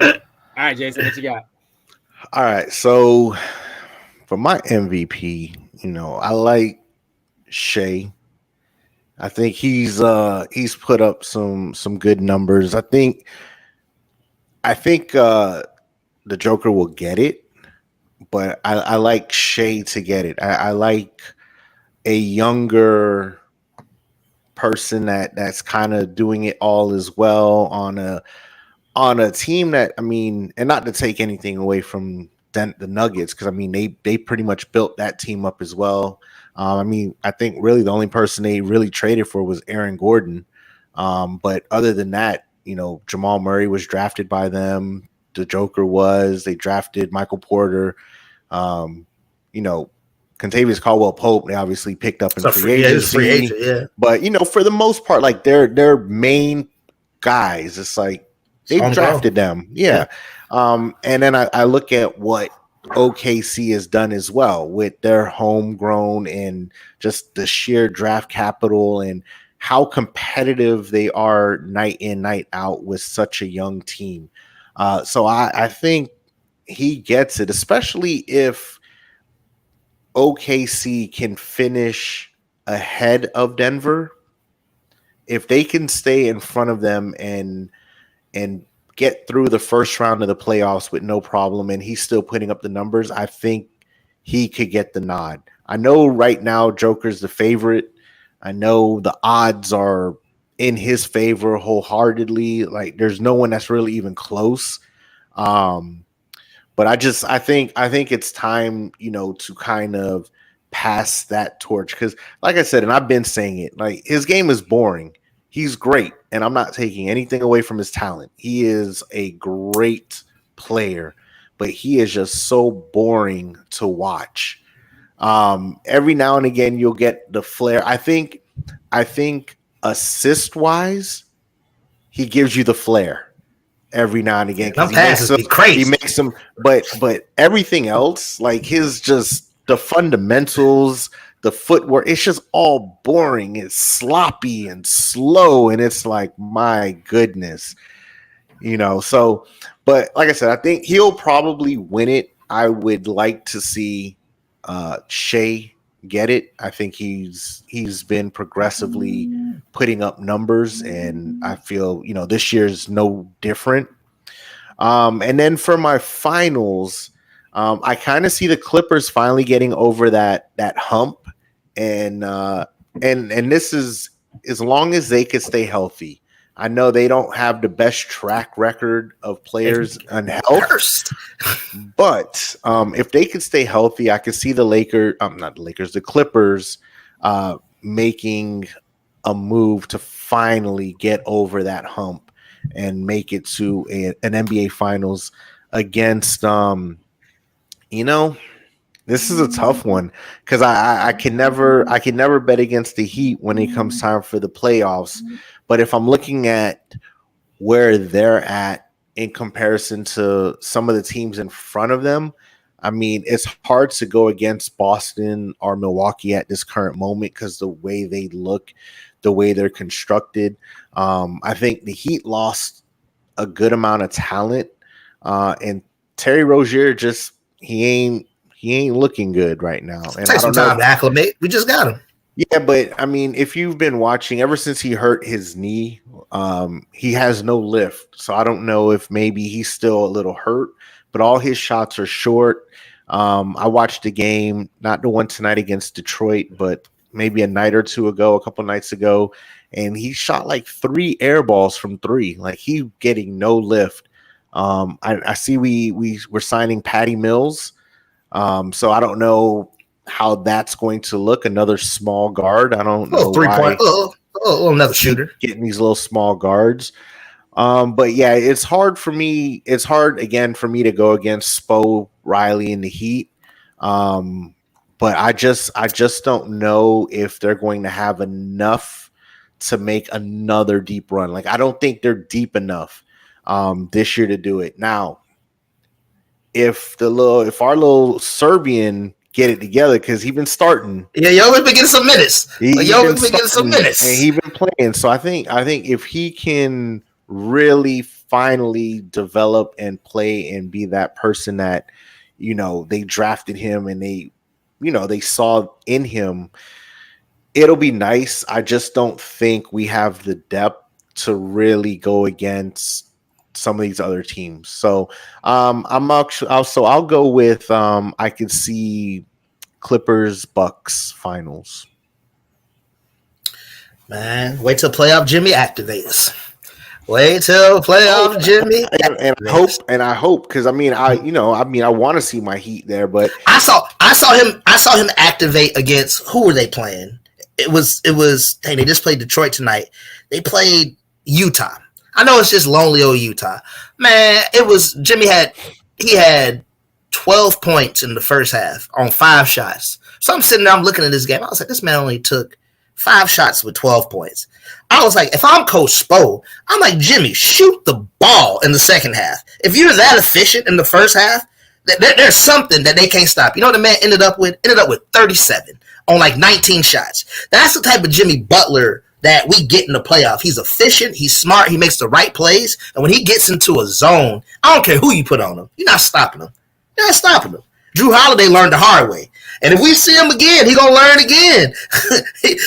All right, Jason, what you got? All right, so for my MVP, I like Shea. I think he's put up some good numbers. I think the Joker will get it, but I like Shea to get it. I like a younger person that's kind of doing it all as well on a team that, I mean, and not to take anything away from the Nuggets, because I mean they pretty much built that team up as well. I mean, I think really the only person they really traded for was Aaron Gordon. But other than that, you know, Jamal Murray was drafted by them. The Joker was. They drafted Michael Porter. You know, Contavious Caldwell Pope. They obviously picked up in free agency. Free agent, yeah. But you know, for the most part, like their main guys, it's like they drafted them. Yeah. And then I look at what OKC has done as well with their homegrown and just the sheer draft capital and how competitive they are night in, night out with such a young team. So I think he gets it, especially if OKC can finish ahead of Denver. If they can stay in front of them and get through the first round of the playoffs with no problem, and he's still putting up the numbers, I think he could get the nod. I know right now Joker's the favorite. I know the odds are in his favor wholeheartedly. Like there's no one that's really even close. But I think it's time, you know, to kind of pass that torch. Because like I said, and I've been saying it, like his game is boring. He's great, and I'm not taking anything away from his talent. He is a great player, but he is just so boring to watch. Every now and again, you'll get the flair. I think assist wise, he gives you the flair every now and again. He makes them, but everything else, like his just the fundamentals, the footwork, it's just all boring. It's sloppy and slow, and it's like, my goodness, you know. So, but like I said, I think he'll probably win it. I would like to see Shea get it. I think he's been progressively putting up numbers, and I feel, you know, this year's no different. And then for my finals, I kind of see the Clippers finally getting over that hump, and this is as long as they could stay healthy. I know they don't have the best track record of players and health, but if they could stay healthy, I could see the Clippers making a move to finally get over that hump and make it to an NBA Finals against, you know, this is a tough one because I can never bet against the Heat when it comes time for the playoffs. But if I'm looking at where they're at in comparison to some of the teams in front of them, I mean, it's hard to go against Boston or Milwaukee at this current moment because the way they look, the way they're constructed. I think the Heat lost a good amount of talent, and Terry Rozier he ain't looking good right now. And take some time to acclimate. We just got him. Yeah, but I mean, if you've been watching ever since he hurt his knee, he has no lift. So I don't know if maybe he's still a little hurt, but all his shots are short. I watched the game, not the one tonight against Detroit, but maybe a couple nights ago, and he shot like 3 air balls from 3. Like he getting no lift. I see we're signing Patty Mills. So I don't know how that's going to look. Another small guard. I don't know. 3-point. Another shooter. Getting these little small guards. But yeah, it's hard for me. It's hard again for me to go against Spo, Riley, and the Heat. But I just don't know if they're going to have enough to make another deep run. Like I don't think they're deep enough this year to do it. Now, if our little Serbian get it together, because he's been starting. Yeah, Jovic been getting some minutes. Jovic been getting some minutes, and he's been playing. So I think if he can really finally develop and play and be that person that, you know, they drafted him and they saw in him, it'll be nice. I just don't think we have the depth to really go against some of these other teams. So I'll go with I could see Clippers Bucks finals. Man, wait till playoff Jimmy activates. Wait till playoff Jimmy. And I hope because I want to see my Heat there, but I saw him activate against who were they playing? It was dang, they just played Detroit tonight. They played Utah. I know it's just lonely old Utah. Man, it was Jimmy had 12 points in the first half on 5 shots. So I'm sitting there, I'm looking at this game. I was like, this man only took 5 shots with 12 points. I was like, if I'm Coach Spo, I'm like, Jimmy, shoot the ball in the second half. If you're that efficient in the first half, there's something that they can't stop. You know what the man ended up with? Ended up with 37 on like 19 shots. That's the type of Jimmy Butler that we get in the playoff. He's efficient. He's smart. He makes the right plays. And when he gets into a zone, I don't care who you put on him. You're not stopping him. You're not stopping him. Drew Holiday learned the hard way. And if we see him again, he going to learn again.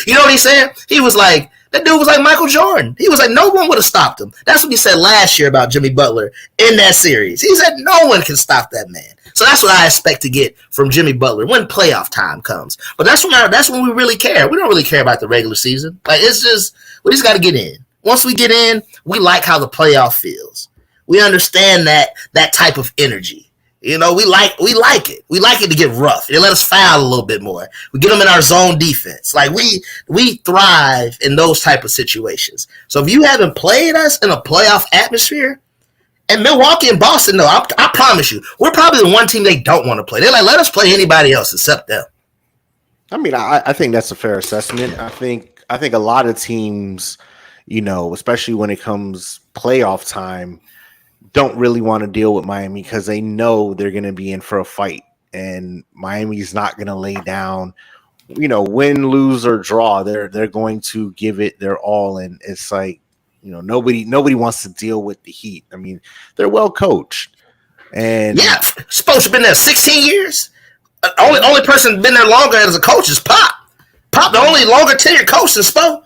You know what he's saying? He was like, that dude was like Michael Jordan. He was like, no one would have stopped him. That's what he said last year about Jimmy Butler in that series. He said no one can stop that man. So that's what I expect to get from Jimmy Butler when playoff time comes. But that's when we really care. We don't really care about the regular season. Like, it's just, we just got to get in. Once we get in, we like how the playoff feels. We understand that type of energy. You know, we like it. We like it to get rough. They let us foul a little bit more. We get them in our zone defense. Like, we thrive in those type of situations. So if you haven't played us in a playoff atmosphere, and Milwaukee and Boston, no, I promise you, we're probably the one team they don't want to play. They're like, let us play anybody else except them. I mean, I think that's a fair assessment. I think a lot of teams, you know, especially when it comes playoff time, don't really want to deal with Miami because they know they're going to be in for a fight, and Miami's not going to lay down. You know, win, lose, or draw, they're going to give it their all, and it's like, you know, nobody wants to deal with the Heat. I mean, they're well coached, and yeah, Spo's been there 16 years. Only person been there longer as a coach is Pop. Pop, the only longer tenured coach than Spo.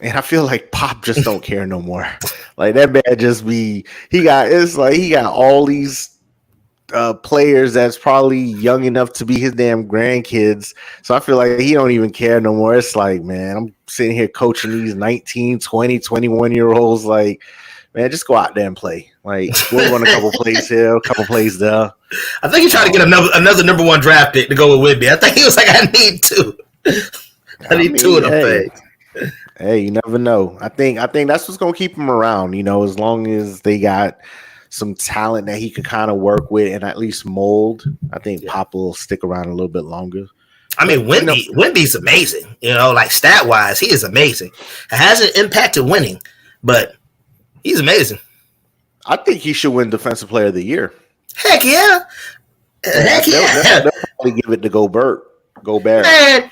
And I feel like Pop just don't care no more. Like, that man just he got all these players that's probably young enough to be his damn grandkids. So I feel like he don't even care no more. It's like, man, I'm sitting here coaching these 19, 20, 21-year-olds. Like, man, just go out there and play. Like, we'll run a couple plays here, a couple plays there. I think he tried to get another number 1 draft pick to go with Wemby. I think he was like, I need 2. I need 2 of them things. Hey, you never know. I think that's what's gonna keep him around. You know, as long as they got some talent that he could kind of work with and at least mold. I think Pop will stick around a little bit longer. I mean, Wemby's amazing. You know, like stat wise, he is amazing. It hasn't impacted winning, but he's amazing. I think he should win Defensive Player of the Year. Heck yeah. They'll probably give it to Gobert. Man,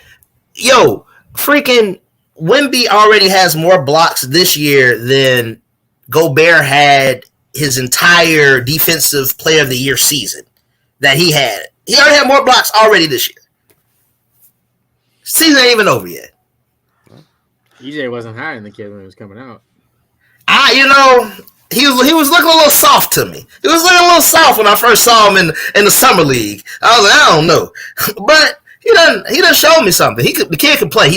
yo, freaking Wemby already has more blocks this year than Gobert had his entire Defensive Player of the Year season that he had. He already had more blocks already this year. Season ain't even over yet. EJ wasn't high in the kid when he was coming out. He was looking a little soft to me. He was looking a little soft when I first saw him in the summer league. I was like, I don't know, but he done show me something. The kid can play.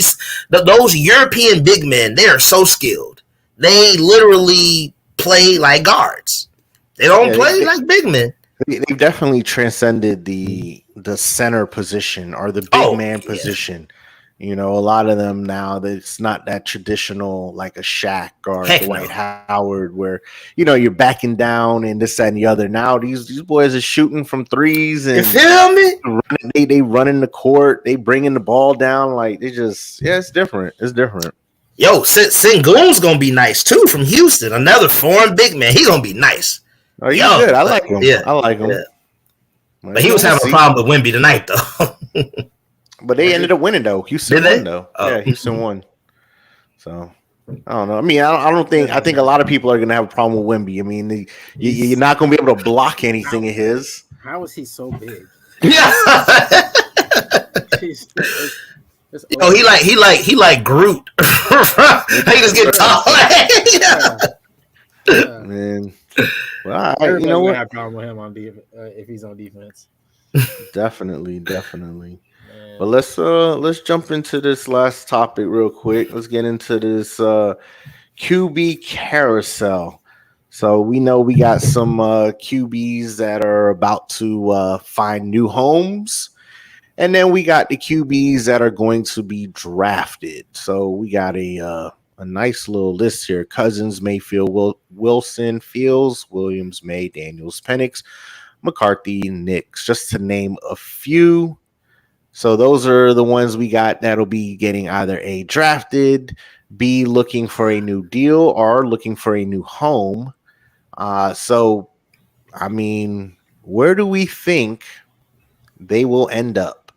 Those European big men. They are so skilled. They literally play like guards. They don't play like big men. They've definitely transcended the center position or the big man position. You know, a lot of them now, it's not that traditional like a Shaq or Dwight Howard where, you know, you're backing down and this, that, and the other. Now these boys are shooting from threes and you feel me? They run in the court, they bringing the ball down. Like, they just, it's different. It's different. Yo, Sengun's gonna be nice too from Houston. Another foreign big man. He's gonna be nice. Oh, he's good. I like him. Yeah, I like him. Yeah. But he was having a problem with Wemby tonight, though. But they ended up winning, though. Houston won, though. Oh. Yeah, Houston won. So, I don't know. I mean, I think a lot of people are going to have a problem with Wemby. I mean, you're not going to be able to block anything of his. How is he so big? Yeah. Yo, he like Groot. He just get tall. Man. Well, you know what? I have a problem with him on if he's on defense. Definitely. But let's jump into this last topic real quick. Let's get into this QB carousel. So we know we got some QBs that are about to find new homes. And then we got the QBs that are going to be drafted. So we got a nice little list here: Cousins, Mayfield, Wilson, Fields, Williams, May, Daniels, Penix, McCarthy, Nix, just to name a few. So those are the ones we got that'll be getting either A, drafted, B, looking for a new deal, or looking for a new home. So, I mean, where do we think they will end up?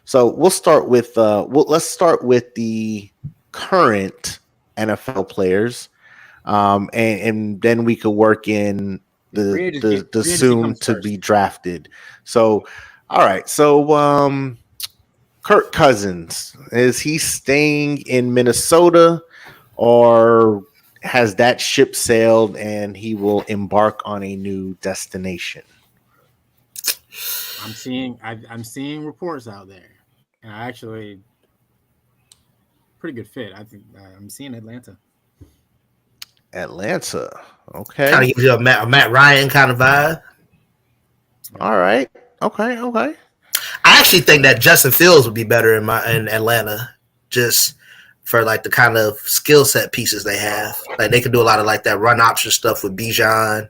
So we'll start with let's start with the current NFL players, and then we could work in the soon to be drafted. So, all right. So, Kirk Cousins, is he staying in Minnesota, or has that ship sailed and he will embark on a new destination? I'm seeing reports out there, and I actually pretty good fit. I think I'm seeing Atlanta. Atlanta, okay. Kind of gives you a Matt Ryan kind of vibe. All right, okay. I actually think that Justin Fields would be better in Atlanta, just for like the kind of skill set pieces they have. Like they could do a lot of like that run option stuff with Bijan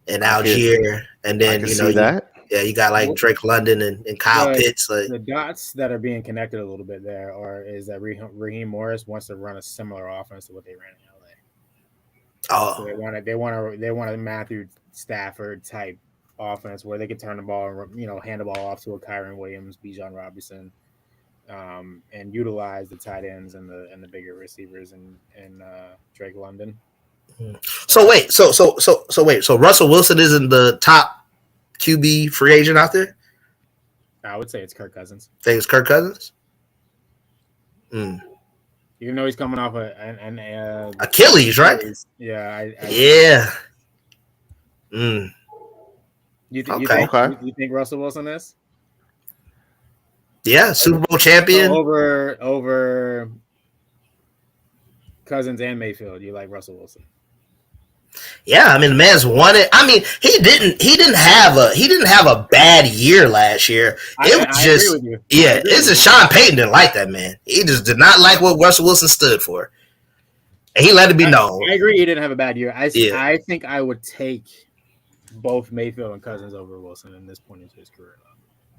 and Algier, and then you got like Drake London and Kyle Pitts. Like the dots that are being connected a little bit there is that Raheem Morris wants to run a similar offense to what they ran in LA. Oh, So they want a Matthew Stafford type offense where they could turn the ball and hand the ball off to a Kyron Williams, Bijan Robinson, and utilize the tight ends and the bigger receivers and Drake London. So wait, so Russell Wilson isn't the top QB free agent out there? I would say it's Kirk Cousins. Think it's Kirk Cousins? Even though he's coming off an Achilles, right? Yeah. Yeah. You think Russell Wilson is? Yeah, Super Bowl champion. So over Cousins and Mayfield, you like Russell Wilson? Yeah, I mean the man's won it. I mean, he didn't have a bad year last year. I agree with you. Yeah, it's just Sean Payton didn't like that man. He just did not like what Russell Wilson stood for. And he let it be known. I agree he didn't have a bad year. I think I would take both Mayfield and Cousins over Wilson in this point into his career.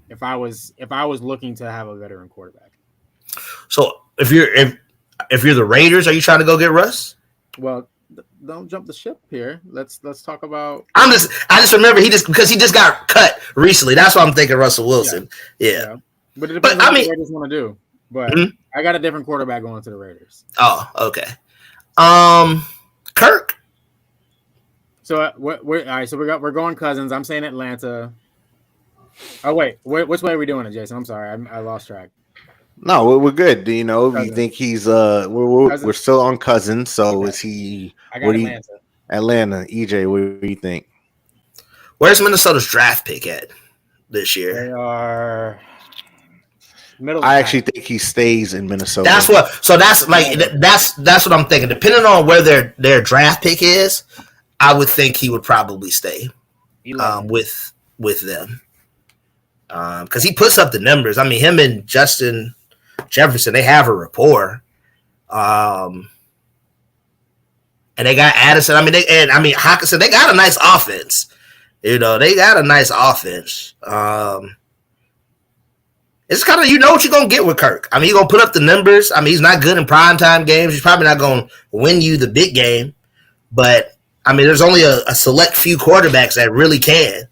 If I was looking to have a veteran quarterback. So if you're the Raiders, are you trying to go get Russ? Well, don't jump the ship here. Let's talk about. I just remember because he just got cut recently. That's why I'm thinking Russell Wilson. Yeah. But it depends on what the Raiders want to do. But I got a different quarterback going to the Raiders. Oh, okay. Kirk. So we're all right. So we're going Cousins. I'm saying Atlanta. Oh wait, which way are we doing it, Jason? I'm sorry, I lost track. No, we're good. You know, Cousins. You think he's we're still on Cousins. So okay. Is he? I got Atlanta. Atlanta. EJ, what do you think? Where's Minnesota's draft pick at this year? They are middle. I actually think he stays in Minnesota. That's what. So that's like that's what I'm thinking. Depending on where their draft pick is, I would think he would probably stay with them. Because he puts up the numbers. I mean, him and Justin Jefferson, they have a rapport. And they got Addison. Hockenson, they got a nice offense. You know, they got a nice offense. It's kind of, you know what you're going to get with Kirk. I mean, he's going to put up the numbers. I mean, he's not good in primetime games. He's probably not going to win you the big game. But, I mean, there's only a select few quarterbacks that really can.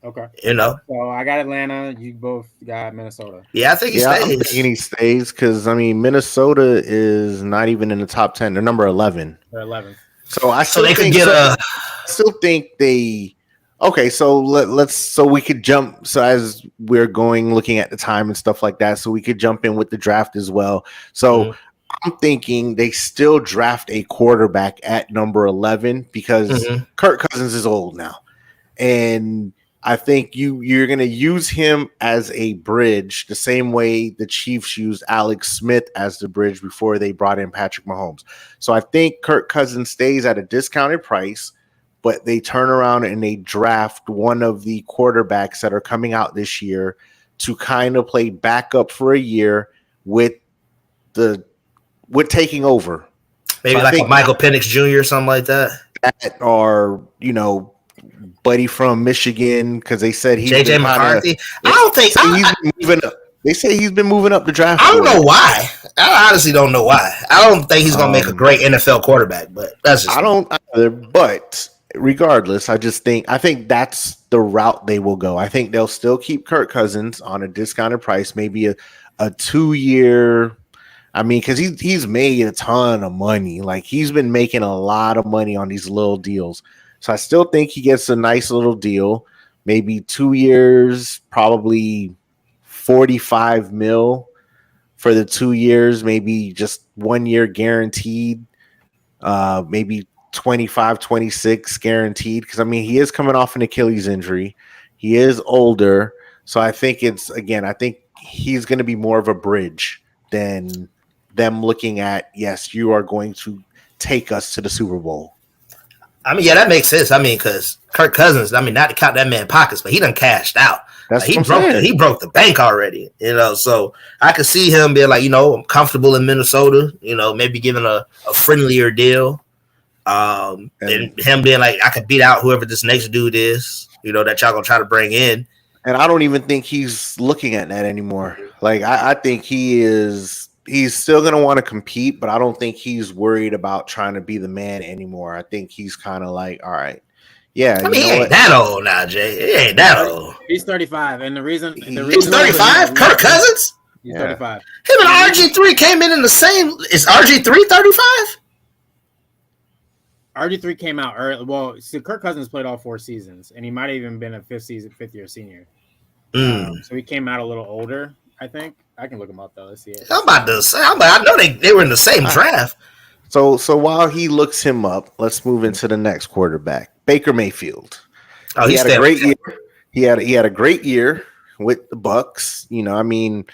Okay. You know? So I got Atlanta. You both got Minnesota. Yeah, I think he stays. I'm thinking he stays because, I mean, Minnesota is not even in the top 10. They're number 11. They're 11th. So they could get I still think they – okay, so let's we could jump. So as we're looking at the time and stuff like that, so we could jump in with the draft as well. So I'm thinking they still draft a quarterback at number 11 because Kirk Cousins is old now. And I think you're going to use him as a bridge the same way the Chiefs used Alex Smith as the bridge before they brought in Patrick Mahomes. So I think Kirk Cousins stays at a discounted price, but they turn around and they draft one of the quarterbacks that are coming out this year to kind of play backup for a year with taking over. Maybe so like a Michael Penix Jr. or something like that. Or, buddy from Michigan, because they said he's JJ McCarthy. I don't think he's been moving up. They say he's been moving up the draft. I don't know why. I honestly don't know why. I don't think he's going to make a great NFL quarterback, but that's just. I don't either. But regardless, I think that's the route they will go. I think they'll still keep Kirk Cousins on a discounted price, maybe a 2-year. I mean, because he's made a ton of money. Like, he's been making a lot of money on these little deals. So I still think he gets a nice little deal. Maybe 2 years, probably $45 million for the 2 years. Maybe just 1 year guaranteed. Maybe 25, 26 guaranteed. Because, I mean, he is coming off an Achilles injury. He is older. So I think I think he's going to be more of a bridge than them looking at, yes, you are going to take us to the Super Bowl. I mean, yeah, that makes sense. I mean, because Kirk Cousins, not to count that man pockets, but he done cashed out. That's he broke the bank already, So I could see him being like, I'm comfortable in Minnesota, maybe giving a friendlier deal. And him being like, I could beat out whoever this next dude is, that y'all gonna try to bring in. And I don't even think he's looking at that anymore. Like, I think he's still going to want to compete, but I don't think he's worried about trying to be the man anymore. I think he's kind of like, all right. Yeah. I mean, he ain't that old now, Jay. He ain't that old. He's 35. And the reason he's 35? Kirk Cousins? He's 35. Him and RG3 came in the same. Is RG3 35? RG3 came out early. Well, so Kirk Cousins played all 4 seasons, and he might have even been a fifth year senior. So he came out a little older, I think. I can look him up though. Let's see it. I'm about to say. I know they were in the same draft. So while he looks him up, let's move into the next quarterback, Baker Mayfield. Oh, he had a great year. He had a great year with the Bucks. I mean,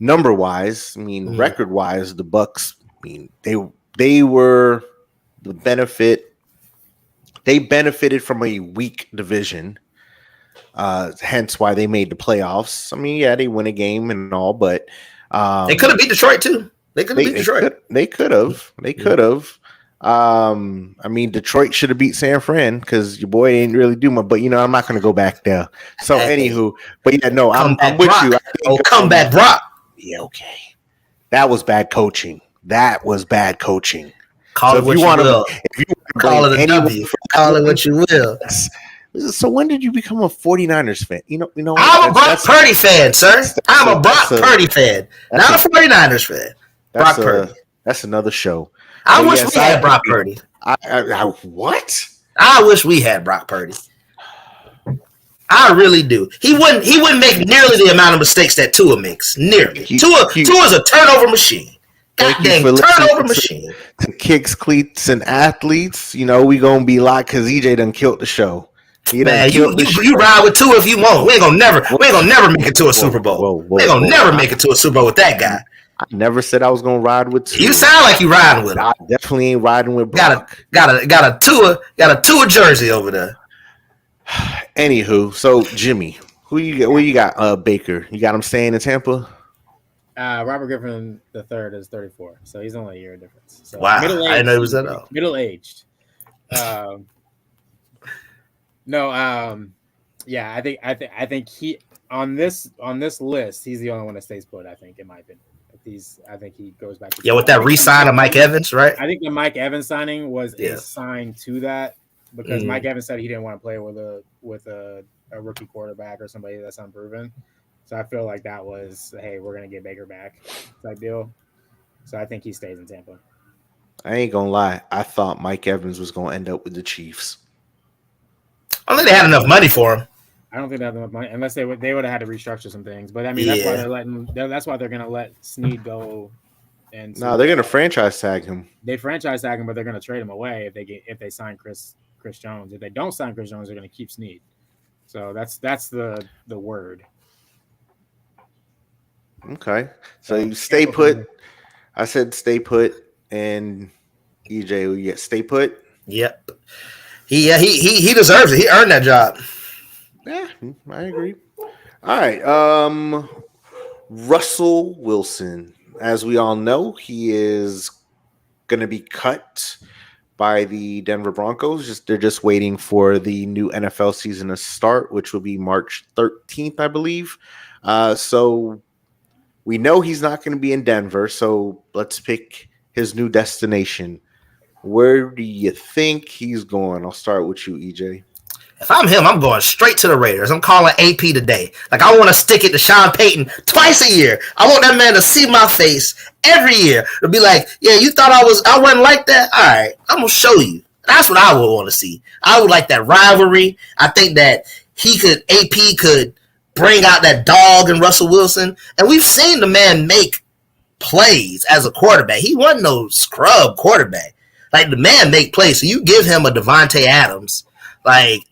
number wise, record wise, the Bucks. I mean, they were the benefit. They benefited from a weak division. Hence why they made the playoffs. I mean, yeah, they win a game and all, but they could have beat Detroit too. They could have beat Detroit. They could have. I mean, Detroit should have beat San Fran because your boy didn't really do much. But I'm not going to go back there. So, anywho, but yeah, no, I'm with Brock. you. Come back, Brock. Yeah, okay. That was bad coaching. Call it what you will. If you call it a W, call it what you will. So when did you become a 49ers fan? I'm a Brock Purdy fan, sir. I'm a Brock Purdy fan, not a 49ers fan. Brock Purdy. That's another show. I wish we had Brock Purdy. What? I wish we had Brock Purdy. I really do. He wouldn't make nearly the amount of mistakes that Tua makes. Nearly. Tua's a turnover machine. Goddamn turnover machine. To Kicks, Cleats, and Athletes. We gonna be like because EJ done killed the show. Man, you ride with Tua if you want. We ain't gonna never make it to a Super Bowl. We ain't gonna never make it to a Super Bowl with that guy. I never said I was gonna ride with Tua. You sound like you riding with him. I definitely ain't riding with Brock. Got a Tua jersey over there. Anywho, so Jimmy, who you got? Baker. You got him staying in Tampa? Robert Griffin III is 34, so he's only a year difference. So wow, I didn't know he was that old. Middle aged. Yeah, I think he on this list, he's the only one that stays put. I think, in my opinion, I think he goes back. With that re-sign of Mike Evans, right? I think the Mike Evans signing was a sign to that because Mike Evans said he didn't want to play with a rookie quarterback or somebody that's unproven. So I feel like that was, hey, we're gonna get Baker back type deal. So I think he stays in Tampa. I ain't gonna lie. I thought Mike Evans was gonna end up with the Chiefs. I don't think they had enough money for him. I don't think they have enough money unless they would have had to restructure some things. But I mean, that's why they're gonna let Snead go. And no, they're gonna franchise tag him. They franchise tag him, but they're gonna trade him away if they sign Chris Jones. If they don't sign Chris Jones, they're gonna keep Snead. So that's the word. Okay. So you stay put. I said stay put, and EJ, we get stay put. Yep. He deserves it. He earned that job. Yeah, I agree. All right. Russell Wilson. As we all know, he is going to be cut by the Denver Broncos. They're just waiting for the new NFL season to start, which will be March 13th, I believe. So we know he's not going to be in Denver. So let's pick his new destination. Where do you think he's going? I'll start with you, EJ. If I'm him, I'm going straight to the Raiders. I'm calling AP today. Like, I want to stick it to Sean Payton twice a year. I want that man to see my face every year. To be like, yeah, you thought I wasn't like that? All right, I'm going to show you. That's what I would want to see. I would like that rivalry. I think that AP could bring out that dog in Russell Wilson. And we've seen the man make plays as a quarterback. He wasn't no scrub quarterback. Like, the man make plays. So you give him a Devontae Adams. Like,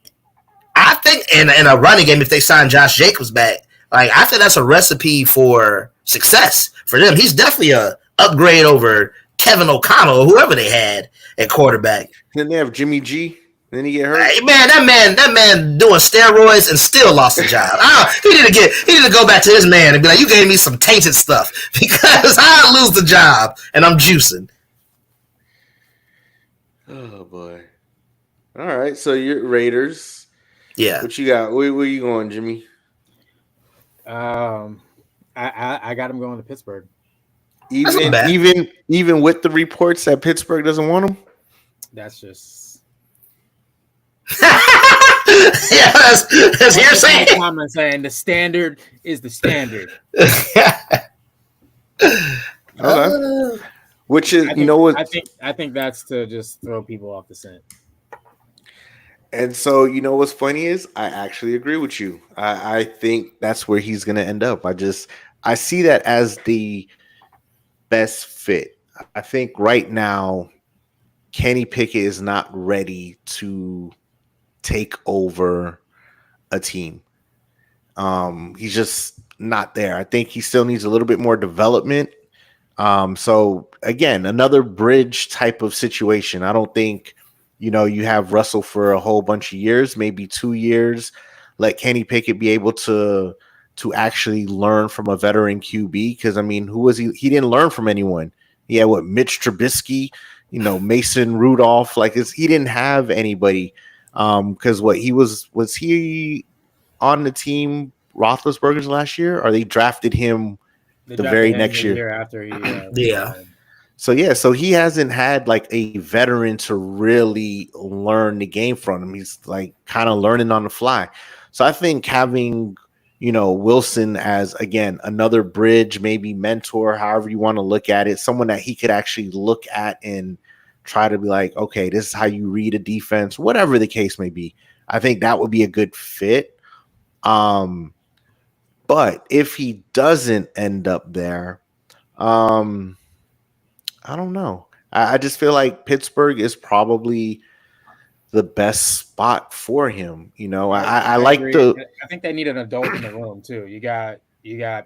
I think in a running game, if they sign Josh Jacobs back, like, I think that's a recipe for success for them. He's definitely a upgrade over Kevin O'Connell or whoever they had at quarterback. Then they have Jimmy G. Then he get hurt. Hey, man, that man doing steroids and still lost the job. He need to go back to his man and be like, you gave me some tainted stuff because I lose the job and I'm juicing. Oh boy! All right, so you're Raiders. Yeah. What you got? Where you going, Jimmy? I got him going to Pittsburgh. Even with the reports that Pittsburgh doesn't want him. That's just yeah, that's hearsay. I'm saying the standard is the standard. Okay. Which is, you know what? I think that's to just throw people off the scent. And so, you know what's funny is I actually agree with you. I think that's where he's going to end up. I see that as the best fit. I think right now, Kenny Pickett is not ready to take over a team. He's just not there. I think he still needs a little bit more development. So again, another bridge type of situation. I don't think, you have Russell for a whole bunch of years, maybe 2 years. Let Kenny Pickett be able to actually learn from a veteran QB. Because, I mean, who was he? He didn't learn from anyone. He had Mitch Trubisky, Mason Rudolph. He didn't have anybody. Because was he on the team Roethlisberger's last year, or they drafted him the very next year after he yeah. So he hasn't had a veteran to really learn the game from him. He's kind of learning on the fly. So I think having, Wilson as, again, another bridge, maybe mentor, however you want to look at it, someone that he could actually look at and try to be like, okay, this is how you read a defense, whatever the case may be. I think that would be a good fit. But if he doesn't end up there, I don't know. I just feel like Pittsburgh is probably the best spot for him. I think they need an adult in the room too. You got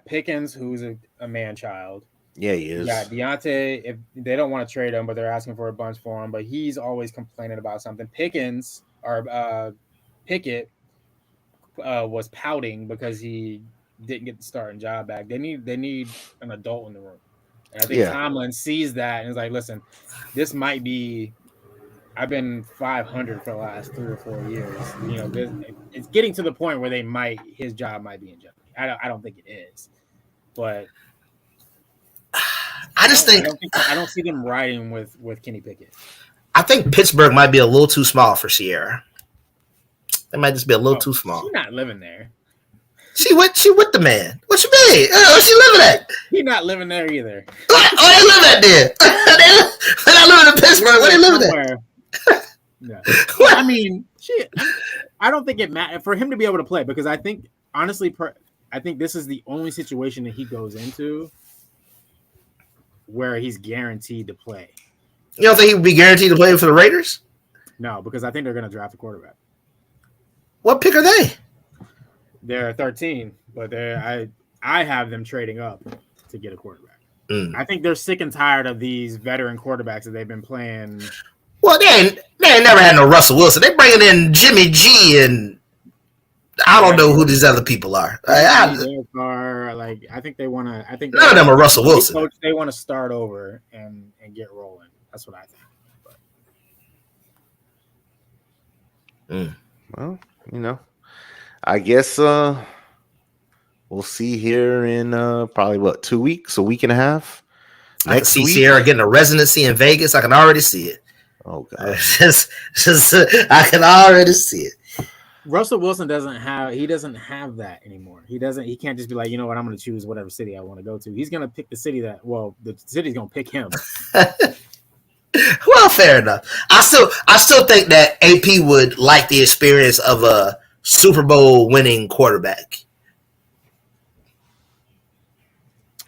Pickens, who's a man child. Yeah, he is. You got Deontay. If they don't want to trade him, but they're asking for a bunch for him, but he's always complaining about something. Pickett was pouting because he didn't get the starting job back. They need an adult in the room. And I think Tomlin sees that and is like, listen, this might be – I've been 500 for the last 3 or 4 years. It's getting to the point where his job might be in jeopardy. I don't think it is. But I don't see them riding with Kenny Pickett. I think Pittsburgh might be a little too small for Sierra. They might just be a little too small. She's not living there. She with the man. What you mean? Where she living at? He's not living there either. What? Oh, they live at there. They're not living in Pittsburgh. Where they living at? No. I mean, I don't think it matters for him to be able to play because I think, honestly, I think this is the only situation that he goes into where he's guaranteed to play. You don't think he would be guaranteed to play for the Raiders? No, because I think they're going to draft a quarterback. What pick are they? They're 13, but I have them trading up to get a quarterback. I think they're sick and tired of these veteran quarterbacks that they've been playing. Well, they ain't never had no Russell Wilson. They bringing in Jimmy G and I don't know who these other people are. I think they want to. I think none of them are Russell Wilson. They want to start over and get rolling. That's what I think. Well, I guess we'll see here in probably 2 weeks, a week and a half. I can see Sierra getting a residency in Vegas. I can already see it. Oh God, I can already see it. Russell Wilson doesn't have that anymore. He can't just be like, you know what, I'm going to choose whatever city I want to go to. He's going to pick the city the city's going to pick him. Well, fair enough. I still think that AP would like the experience of a Super Bowl winning quarterback.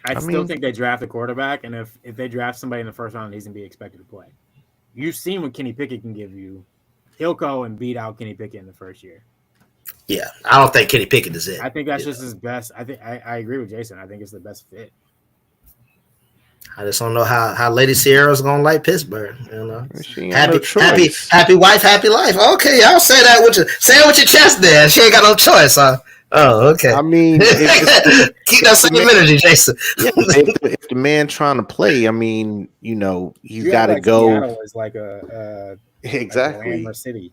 I still think they draft a quarterback, and if they draft somebody in the first round, he's going to be expected to play. You've seen what Kenny Pickett can give you. He'll go and beat out Kenny Pickett in the first year. Yeah, I don't think Kenny Pickett is it. I think that's just his best. I agree with Jason. I think it's the best fit. I just don't know how Lady Sierra's gonna like Pittsburgh. Happy wife, happy life. Okay, I'll say that with your chest. There, she ain't got no choice, huh? Oh, okay. I mean, keep that same energy, Jason. If the man trying to play, I mean, he's got to go. Seattle is like a exactly like a city.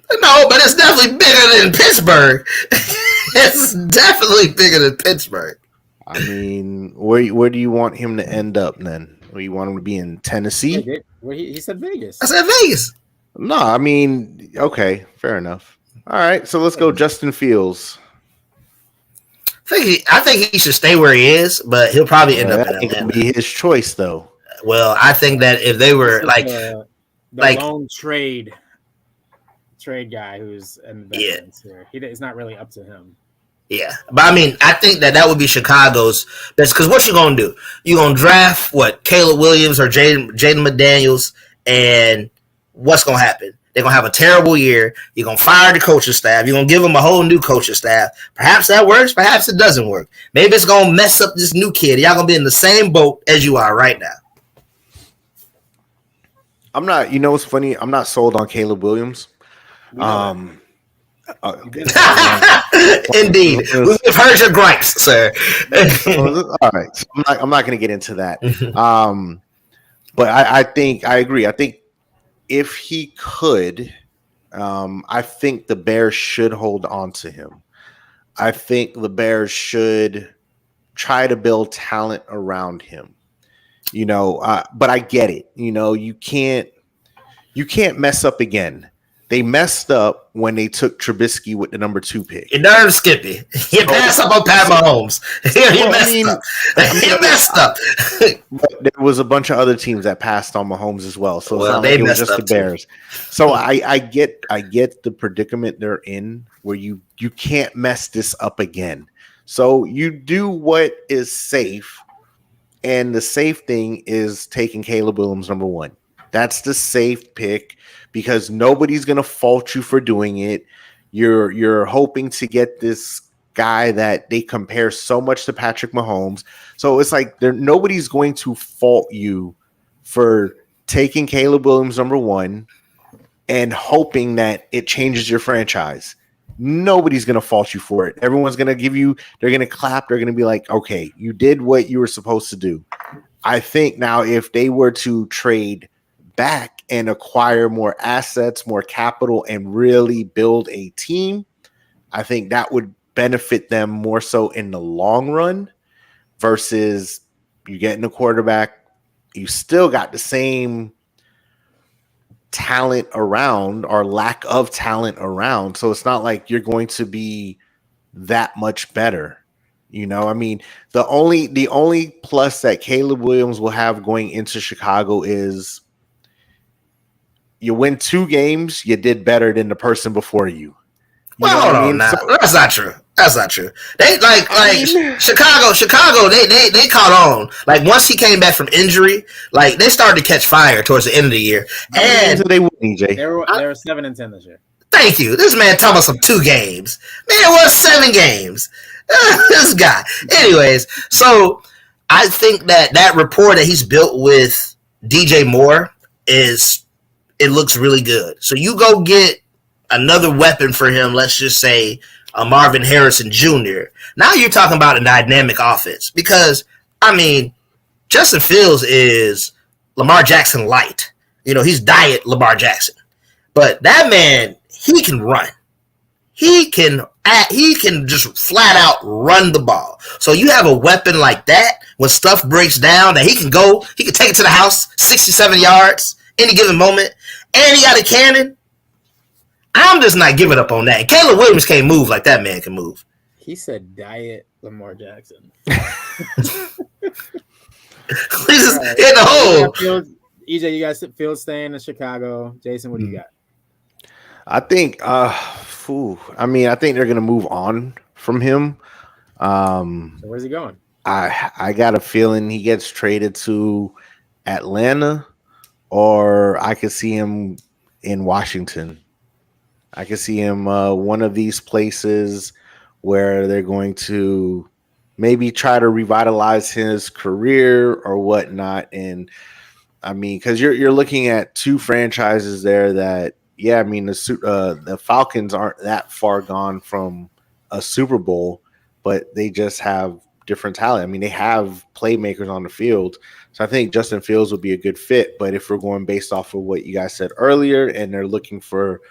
No, but it's definitely bigger than Pittsburgh. It's definitely bigger than Pittsburgh. I mean, where do you want him to end up then? Where you want him to be in Tennessee? He said Vegas. I said Vegas. No, I mean, okay, fair enough. All right, so let's go Justin Fields. I think he should stay where he is, but he'll probably end up in Atlanta. That be his choice, though. Well, I think that if they were the lone trade guy who's in the veterans here, it's not really up to him. Yeah, but I mean, I think that would be Chicago's best, because what you gonna do? You gonna draft Caleb Williams or Jaden McDaniels, and what's gonna happen? They're gonna have a terrible year. You're gonna fire the coaching staff. You're gonna give them a whole new coaching staff. Perhaps that works. Perhaps it doesn't work. Maybe it's gonna mess up this new kid. Y'all gonna be in the same boat as you are right now. I'm not. You know what's funny? I'm not sold on Caleb Williams. Indeed, we've heard your gripes, sir. All right, so I'm not going to get into that. But I think I agree. I think if he could, I think the Bears should hold on to him. I think the Bears should try to build talent around him. But I get it. You can't mess up again. They messed up when they took Trubisky with the number 2 pick. You darn Skippy. He passed up on Pat Mahomes. He messed up. But there was a bunch of other teams that passed on Mahomes as well. So it's not they like it was just the Bears. Too. So I get the predicament they're in where you can't mess this up again. So you do what is safe. And the safe thing is taking Caleb Williams number 1. That's the safe pick, because nobody's going to fault you for doing it. You're hoping to get this guy that they compare so much to Patrick Mahomes. So it's like nobody's going to fault you for taking Caleb Williams number 1 and hoping that it changes your franchise. Nobody's going to fault you for it. Everyone's going to they're going to clap. They're going to be like, okay, you did what you were supposed to do. I think now if they were to trade back and acquire more assets, more capital, and really build a team, I think that would benefit them more so in the long run versus you getting a quarterback. You still got the same talent around or lack of talent around. So it's not like you're going to be that much better. I mean, the only plus that Caleb Williams will have going into Chicago is you win 2 games, you did better than the person before you. Well, hold on now. That's not true. They Chicago. They caught on. Like once he came back from injury, like they started to catch fire towards the end of the year. And they won, EJ. They were 7-10 this year. Thank you. This man talking about some 2 games. Man, it was 7 games. This guy. Anyways, so I think that rapport that he's built with DJ Moore it looks really good. So you go get another weapon for him. Let's just say a Marvin Harrison Jr. Now you're talking about a dynamic offense because I mean Justin Fields is Lamar Jackson light. He's diet Lamar Jackson. But that man, he can run. He can just flat out run the ball. So you have a weapon like that when stuff breaks down that he can take it to the house 67 yards any given moment, and he got a cannon. I'm just not giving up on that. And Caleb Williams can't move like that man can move. He said diet Lamar Jackson. He's just in the hole. EJ, you guys Fields staying in Chicago. Jason, what do you got? I think I think they're gonna move on from him. So where's he going? I got a feeling he gets traded to Atlanta, or I could see him in Washington. I could see him one of these places where they're going to maybe try to revitalize his career or whatnot. And I mean, because you're looking at 2 franchises there that, yeah, I mean, the Falcons aren't that far gone from a Super Bowl, but they just have different talent. I mean, they have playmakers on the field. So I think Justin Fields would be a good fit. But if we're going based off of what you guys said earlier and they're looking for,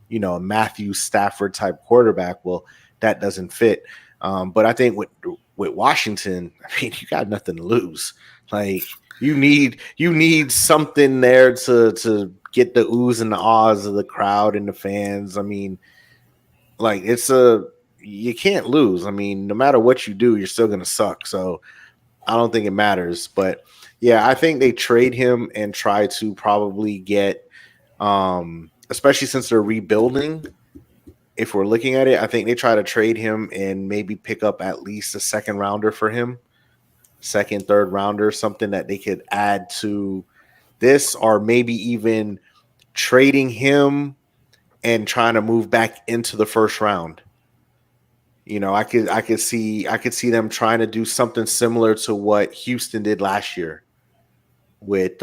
a Matthew Stafford type quarterback, well, that doesn't fit. But I think with Washington, I mean, you got nothing to lose. Like you need something there to get the oohs and the ahs of the crowd and the fans. I mean, like you can't lose. I mean, no matter what you do, you're still gonna suck. So I don't think it matters. But yeah, I think they trade him and try to probably get, especially since they're rebuilding. If we're looking at it, I think they try to trade him and maybe pick up at least a 2nd rounder for him, 2nd, 3rd rounder, something that they could add to this, or maybe even trading him and trying to move back into the 1st round. I could see them trying to do something similar to what Houston did last year with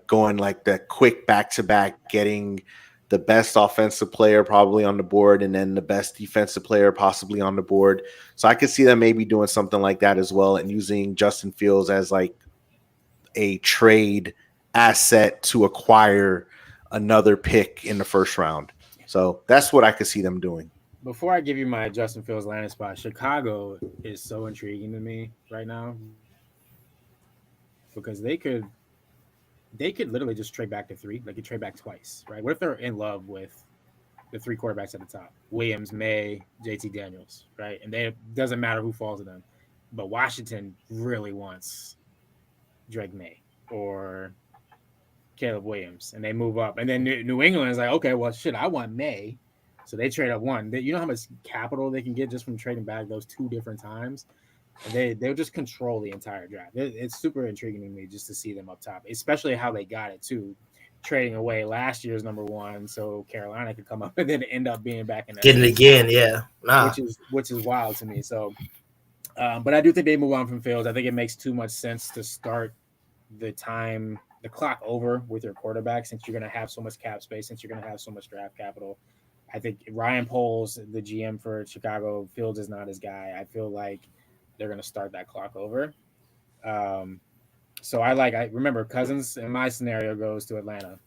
going like the quick back-to-back, getting the best offensive player probably on the board and then the best defensive player possibly on the board. So I could see them maybe doing something like that as well and using Justin Fields as like a trade asset to acquire another pick in the 1st round. So that's what I could see them doing. Before I give you my Justin Fields landing spot, Chicago is so intriguing to me right now because they could literally just trade back to 3. They could trade back twice, right? What if they're in love with the 3 quarterbacks at the top? Williams, May, JT Daniels, right? And it doesn't matter who falls to them. But Washington really wants Drake May or Caleb Williams, and they move up. And then New England is like, okay, well, shit, I want May. So they trade up 1. You know how much capital they can get just from trading back those 2 different times? And they'll just control the entire draft. It's super intriguing to me just to see them up top, especially how they got it too, trading away last year's number 1 so Carolina could come up and then end up being back in that. Getting it again, yeah. Which is wild to me. So, but I do think they move on from Fields. I think it makes too much sense to start the clock over with your quarterback since you're going to have so much cap space, since you're going to have so much draft capital. I think Ryan Poles, the GM for Chicago, Fields is not his guy. I feel like they're going to start that clock over. So I remember Cousins in my scenario goes to Atlanta.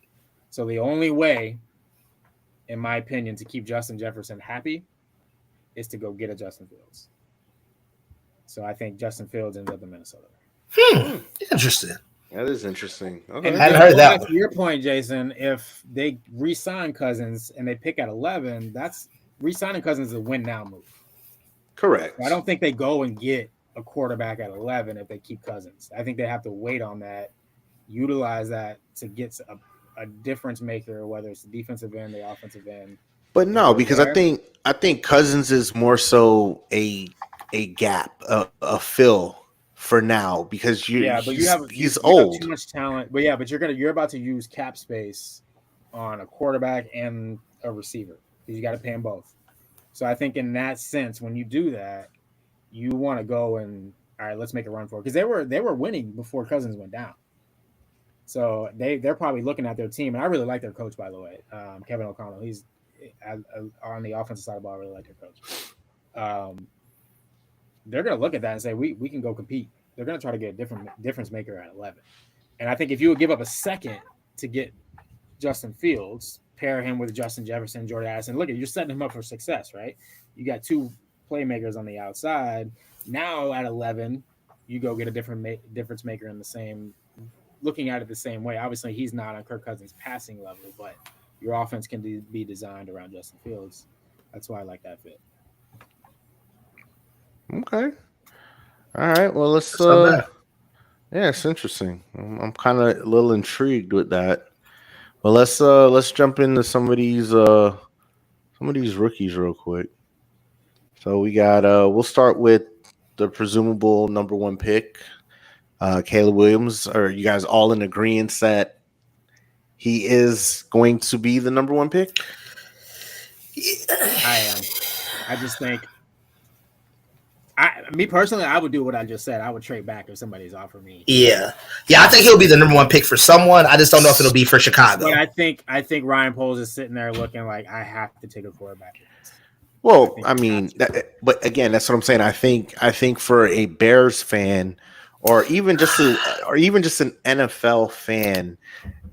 So the only way, in my opinion, to keep Justin Jefferson happy is to go get a Justin Fields. So I think Justin Fields ends up in Minnesota. Interesting. That is interesting. Okay. And I hadn't heard that. To your point, Jason, if they re-sign Cousins and they pick at 11, that's re-signing Cousins is a win now move. Correct. I don't think they go and get a quarterback at 11 if they keep Cousins. I think they have to wait on that, utilize that to get a difference maker, whether it's the defensive end, the offensive end. But no, because I think Cousins is more so a gap, a fill for now because he's old. Have too much talent, but you're about to use cap space on a quarterback and a receiver. because you got to pay them both. So I think in that sense, when you do that, you want to go and all right, let's make a run for it, because they were winning before Cousins went down. So they're probably looking at their team, and I really like their coach, by the way, Kevin O'Connell. He's on the offensive side of the ball. I really like their coach. They're going to look at that and say we can go compete. They're going to try to get a different difference maker at 11. And I think if you would give up a second to get Justin Fields, pair him with Justin Jefferson, Jordan Addison, look at you're setting him up for success, right? You got two playmakers on the outside. Now at 11, you go get a difference maker in the same. Looking at it the same way. Obviously, he's not on Kirk Cousins' passing level, but your offense can be designed around Justin Fields. That's why I like that fit. Okay. All right. Well, let's. Yeah, it's interesting. I'm kind of a little intrigued with that. Well, let's jump into some of these rookies real quick. So we got. We'll start with the presumable number one pick. Caleb Williams. Are you guys all in agreement that he is going to be the number one pick? I am. I just think, me personally, I would do what I just said. I would trade back if somebody's offered me. Yeah. I think he'll be the number one pick for someone. I just don't know if it'll be for Chicago. But I think Ryan Poles is sitting there looking like I have to take a quarterback. Well, I mean, but again, that's what I'm saying. I think for a Bears fan, or even just an NFL fan,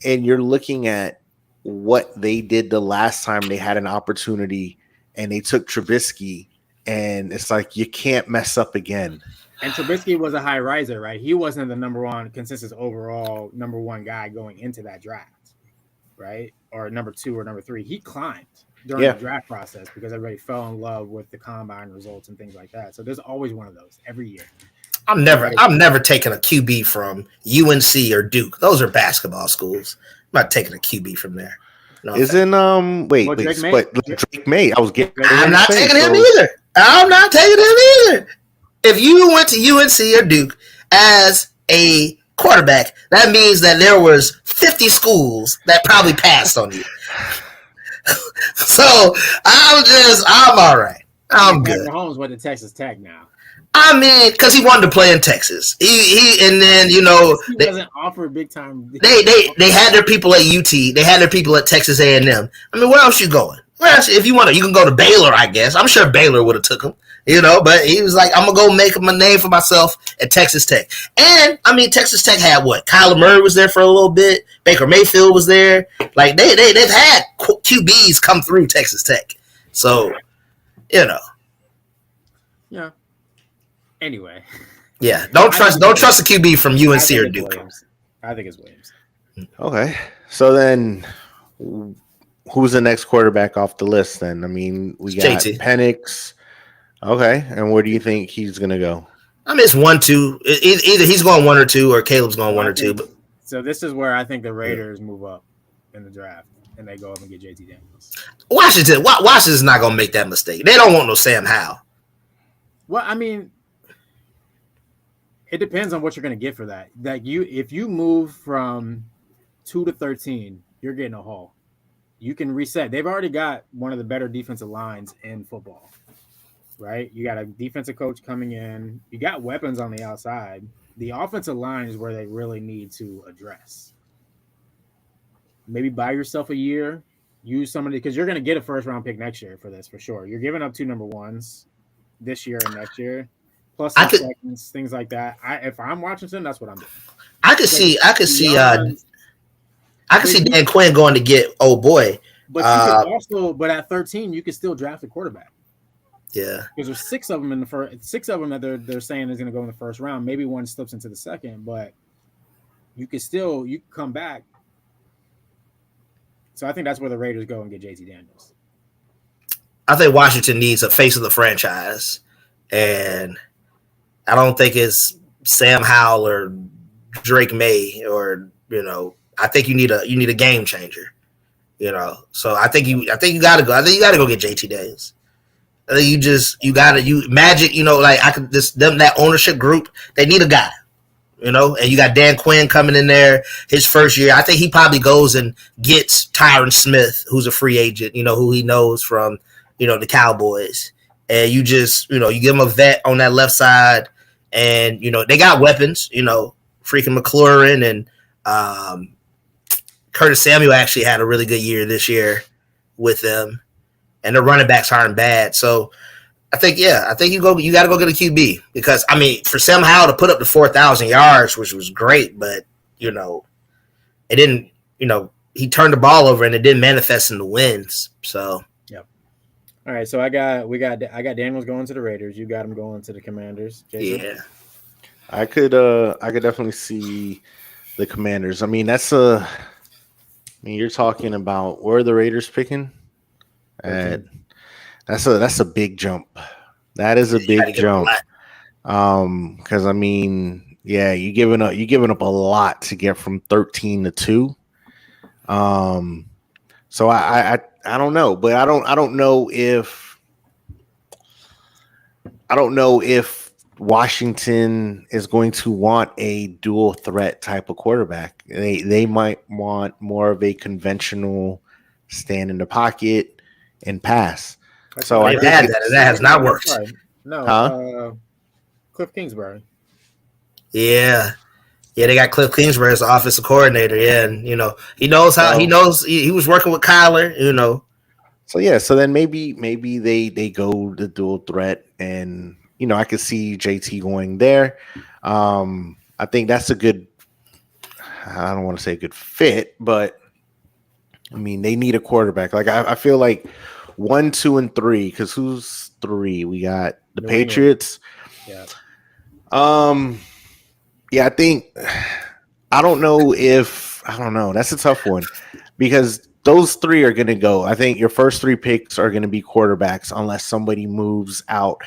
and you're looking at what they did the last time they had an opportunity and they took Trubisky, and it's like you can't mess up again. And Trubisky was a high riser, right? He wasn't the number one consensus overall number one guy going into that draft, right? Or number two or number three. He climbed during the draft process because everybody fell in love with the combine results and things like that. So there's always one of those every year. I'm never taking a QB from UNC or Duke. Those are basketball schools. I'm not taking a QB from there. No, Drake May. I'm not taking him either. I'm not taking him either. If you went to UNC or Duke as a quarterback, that means that there was 50 schools that probably passed on you. So I'm all right. I'm good. Mahomes went to Texas Tech now. I mean, because he wanted to play in Texas. He doesn't offer big time. They had their people at UT. They had their people at Texas A&M. I mean, where else you going? Where else? If you want to, you can go to Baylor, I guess. I'm sure Baylor would have took him, but he was like, I'm going to go make a name for myself at Texas Tech. And, I mean, Texas Tech had what? Kyler Murray was there for a little bit. Baker Mayfield was there. Like, they've had QBs come through Texas Tech. So, Yeah. Anyway. Yeah, don't trust a QB from UNC or Duke. I think it's Williams. Okay. So then who's the next quarterback off the list then? I mean, we got JT. Penix. Okay. And where do you think he's going to go? I mean, it's 1-2. Either he's going 1 or 2 or Caleb's going 1 or 2. But so this is where I think the Raiders move up in the draft and they go up and get JT Daniels. Washington's not going to make that mistake. They don't want no Sam Howell. Well, I mean, it depends on what you're going to get for that. If you move from 2 to 13, you're getting a haul. You can reset. They've already got one of the better defensive lines in football, right? You got a defensive coach coming in. You got weapons on the outside. The offensive line is where they really need to address. Maybe buy yourself a year. Use somebody because you're going to get a first-round pick next year for this for sure. You're giving up 2 number ones this year and next year. Plus seconds, things like that. If I'm Washington, that's what I'm doing. I could see Dan Quinn going to get old boy. But you could also, at 13, you could still draft a quarterback. Yeah, because there's 6 of them in the first. 6 of them that they're saying is going to go in the first round. Maybe one slips into the second, but you can come back. So I think that's where the Raiders go and get JT Daniels. I think Washington needs a face of the franchise, and I don't think it's Sam Howell or Drake May or I think you need a game changer. So I think you gotta go. I think you gotta go get JT Daniels. I think Magic. That ownership group. They need a guy. you know, and you got Dan Quinn coming in there his first year. I think he probably goes and gets Tyron Smith, who's a free agent, you know, who he knows from, you know, the Cowboys. And you just, you know, you give him a vet on that left side, and, you know, they got weapons, you know, freaking McLaurin and Curtis Samuel actually had a really good year this year with them, and the running backs aren't bad. So I think you got to go get a QB, because I mean, for Sam Howell to put up the 4,000 yards, which was great, but you know, it didn't. You know, he turned the ball over and it didn't manifest in the wins. So yep. All right, so I got Daniels going to the Raiders. You got him going to the Commanders. Jason? Yeah, I could definitely see the Commanders. I mean, you're talking about where are the Raiders picking? That's a big jump. That is a big jump. Because I mean, yeah, you're giving up a lot to get from 13 to 2. So I don't know, but I don't know if Washington is going to want a dual threat type of quarterback. They might want more of a conventional stand in the pocket and pass. So I think that has not worked. No, Cliff Kingsbury. Yeah, they got Cliff Kingsbury as the offensive coordinator. Yeah, and you know he knows how he was working with Kyler. You know, so then maybe they go the dual threat, and you know I could see JT going there. I think that's a good. I don't want to say a good fit, but I mean they need a quarterback. Like I feel like 1, 2, and 3. Because who's 3? We got the Patriots. Yeah. Yeah, I don't know. That's a tough one, because those 3 are going to go. I think your first 3 picks are going to be quarterbacks unless somebody moves out,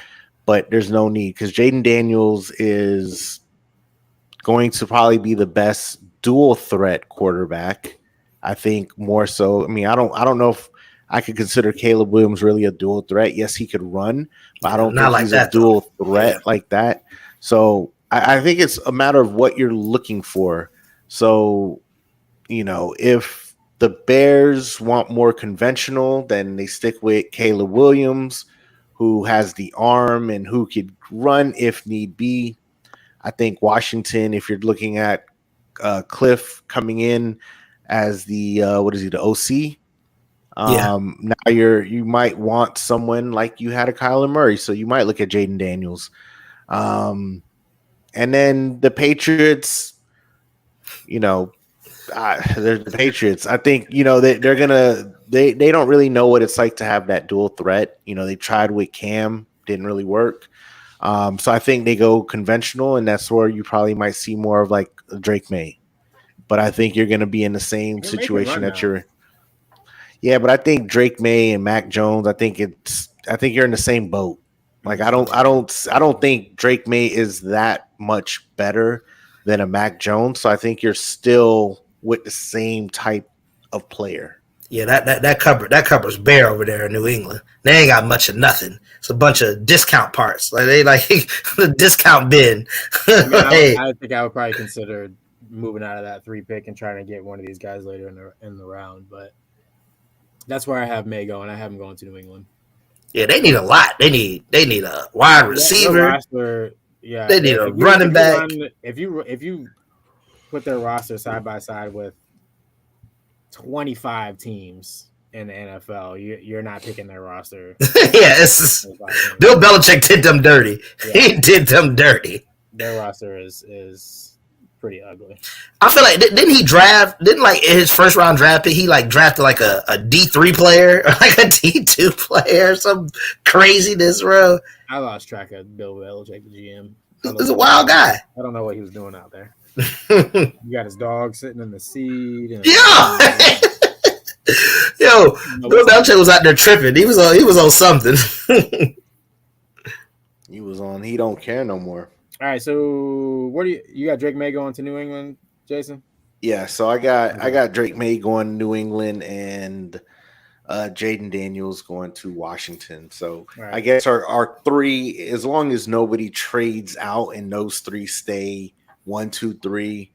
but there's no need, because Jaden Daniels is going to probably be the best dual threat quarterback. I think more so. I mean, I don't know if I could consider Caleb Williams really a dual threat. Yes, he could run, but I don't think he's a dual threat like that. So I think it's a matter of what you're looking for. So, you know, if the Bears want more conventional, then they stick with Caleb Williams, who has the arm and who could run if need be. I think Washington, if you're looking at Cliff coming in as the the OC. Now you might want someone like you had a Kyler Murray, so you might look at Jaden Daniels. And then the Patriots, you know, they're the Patriots. I think, you know, they don't really know what it's like to have that dual threat. You know, they tried with Cam, didn't really work. So I think they go conventional, and that's where you probably might see more of like Drake May. But I think you're going to be in the same situation that you're. Yeah, but I think Drake May and Mac Jones. I think you're in the same boat. Like I don't think Drake May is that much better than a Mac Jones. So I think you're still with the same type of player. Yeah, that cupboard's bare over there in New England. They ain't got much of nothing. It's a bunch of discount parts. Like they like the discount bin. I think I would probably consider moving out of that 3 pick and trying to get one of these guys later in the round, but. That's where I have May going. I have him going to New England. Yeah, they need a lot. They need a wide receiver. They need a running back. If you put their roster side by side with 25 teams in the NFL, you're not picking their roster. Yeah, Bill Belichick did them dirty. Yeah. He did them dirty. Their roster is pretty ugly. I feel like didn't like in his first round draft pick, he like drafted like a D3 player or like a D2 player or some craziness, bro. I lost track of Bill Belichick, the GM. He's a wild guy. I don't know what he was doing out there. You got his dog sitting in the seat. Yo, Bill Belichick was out there tripping. He was on something. He was on. He don't care no more. All right, so what do you got? Drake May going to New England, Jason? Yeah, so I got Drake May going to New England and Jaden Daniels going to Washington. So right. I guess our 3, as long as nobody trades out and those 3 stay 1, 2, 3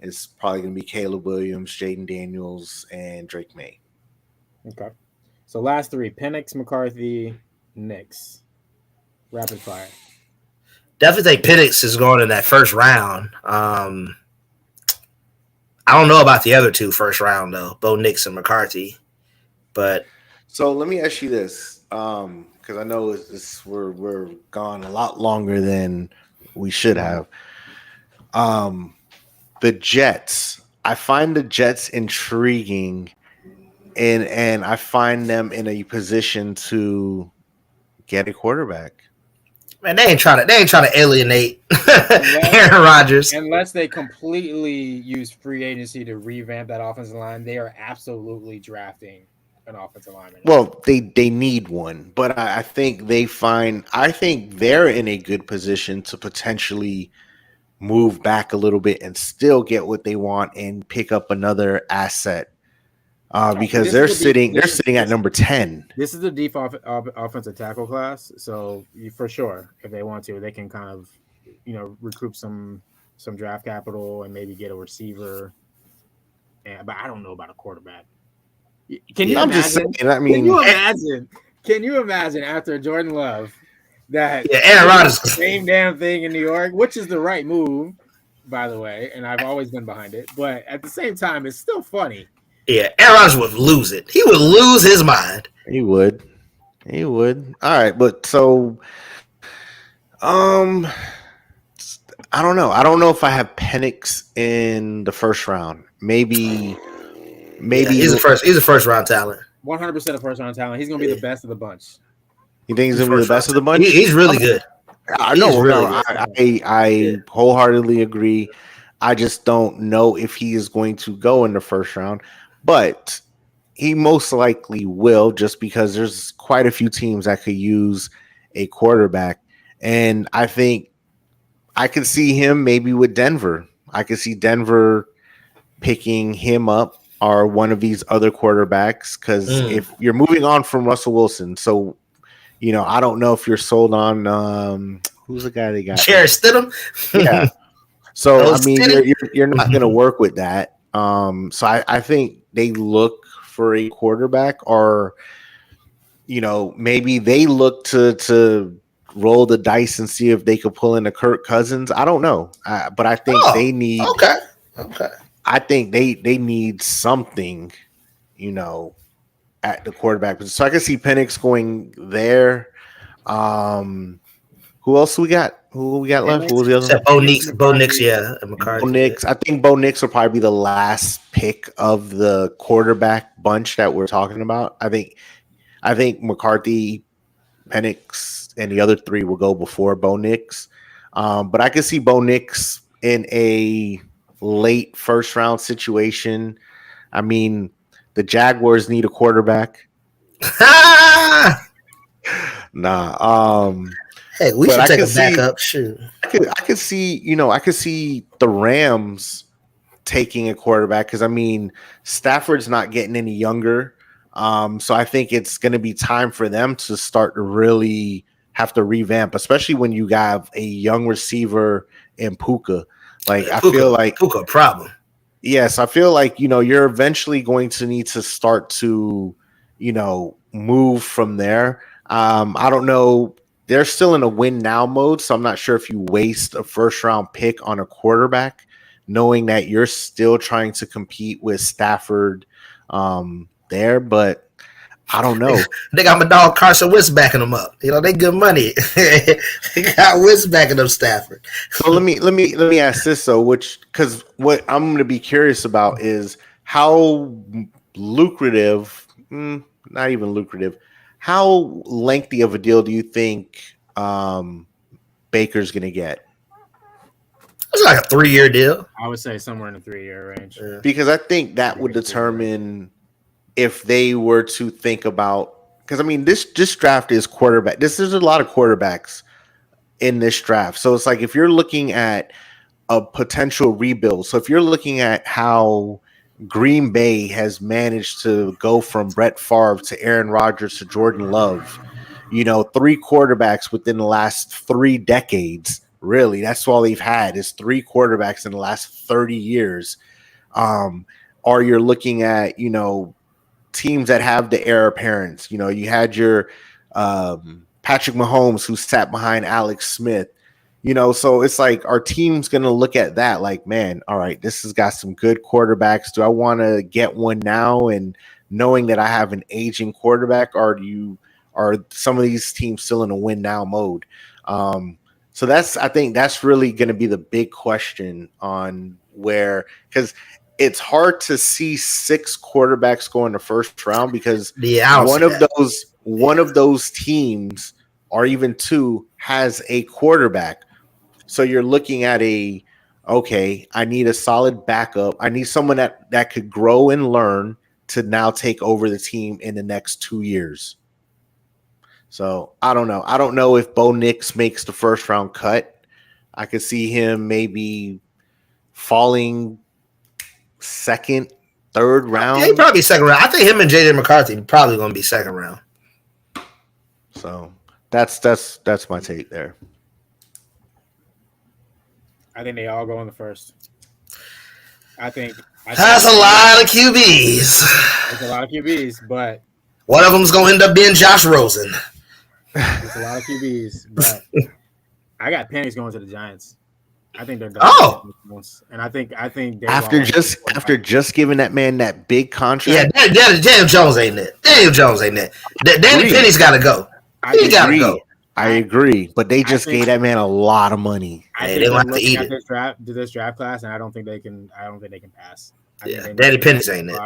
is probably going to be Caleb Williams, Jaden Daniels, and Drake May. Okay. So last three: Penix, McCarthy, Knicks. Rapid fire. Definitely think Penix is going in that first round. I don't know about the other two first round though, Bo Nix and McCarthy. But so let me ask you this, because I know we're gone a lot longer than we should have. The Jets. I find the Jets intriguing, and I find them in a position to get a quarterback. Man, they ain't trying to alienate Aaron Rodgers. Unless they completely use free agency to revamp that offensive line, they are absolutely drafting an offensive lineman. Well, they need one, but I think they're in a good position to potentially move back a little bit and still get what they want and pick up another asset. Because they're sitting at number 10. This is the deep offensive tackle class, so for sure, if they want to, they can kind of, recoup some draft capital and maybe get a receiver. But I don't know about a quarterback. Can you imagine? Can you imagine after Jordan Love that Aaron Rodgers same damn thing in New York, which is the right move, by the way, and I've always been behind it. But at the same time, it's still funny. Yeah, Aaron Rodgers would lose it. He would lose his mind. He would. All right, but so, I don't know. I don't know if I have Penix in the first round. Maybe he's a first round talent. 100% a first round talent. He's gonna be the best of the bunch. You think he's gonna be the best of the bunch? He's really good. I know. I wholeheartedly agree. I just don't know if he is going to go in the first round. But he most likely will, just because there's quite a few teams that could use a quarterback. And I think I could see him maybe with Denver. I could see Denver picking him up or one of these other quarterbacks, because if you're moving on from Russell Wilson, so, I don't know if you're sold on who's the guy they got? Jarrett Stidham? Yeah. So, I mean, you're not going to work with that. So I think they look for a quarterback, or, maybe they look to roll the dice and see if they could pull in a Kirk Cousins. I don't know. But I think they need. Okay. I think they need something, at the quarterback position. So I can see Penix going there. Who else we got? Who we got left? Who was the other? Bo Nix, yeah, and McCarthy. Bo Nix. I think Bo Nix will probably be the last pick of the quarterback bunch that we're talking about. I think McCarthy, Penix, and the other three will go before Bo Nix. But I could see Bo Nix in a late first round situation. I mean, the Jaguars need a quarterback. Nah. Hey, we should take a backup. Shoot. I could see the Rams taking a quarterback, because I mean, Stafford's not getting any younger. So I think it's going to be time for them to start to really have to revamp, especially when you have a young receiver in Puka. Like, I feel like Puka a problem. Yes, I feel like, you're eventually going to need to start to, move from there. I don't know. They're still in a win now mode, so I'm not sure if you waste a first round pick on a quarterback, knowing that you're still trying to compete with Stafford there. But I don't know. They got my dog Carson Wentz backing them up. They good money. They got Wentz backing up Stafford. So let me ask this though, because what I'm going to be curious about is how lucrative, not even lucrative. How lengthy of a deal do you think Baker's going to get? It's like a 3-year deal. I would say somewhere in the 3-year range. Because I think that would determine if they were to think about, because I mean, this draft is quarterback. There's a lot of quarterbacks in this draft. So it's like, if you're looking at a potential rebuild, so if you're looking at how Green Bay has managed to go from Brett Favre to Aaron Rodgers to Jordan Love, 3 quarterbacks within the last 3 decades, Really, that's all they've had is 3 quarterbacks in the last 30 years. Or you're looking at, teams that have the heir apparent. You had your Patrick Mahomes who sat behind Alex Smith. So it's like our team's going to look at that like, man, all right, this has got some good quarterbacks. Do I want to get one now and knowing that I have an aging quarterback, or are some of these teams still in a win now mode? So I think that's really going to be the big question on where, because it's hard to see 6 quarterbacks go in the first round because one of those teams or even 2 has a quarterback. So you're looking at I need a solid backup. I need someone that could grow and learn to now take over the team in the next 2 years. So I don't know. I don't know if Bo Nix makes the first round cut. I could see him maybe falling second, third round. Yeah, he probably second round. I think him and JJ McCarthy probably going to be second round. So that's my take there. I think they all go in the first. I think that's a lot of QBs. It's a lot of QBs, but one of them's going to end up being Josh Rosen. It's a lot of QBs, but I got Penny's going to the Giants. I think they're done. Oh, and I think after just giving that man that big contract. Yeah, Daniel Jones ain't it. Danny Penny's got to go. He got to go. I agree, but they just gave that man a lot of money. They don't have to eat it. This draft class, and I don't think they can pass. Danny Penny's ain't it.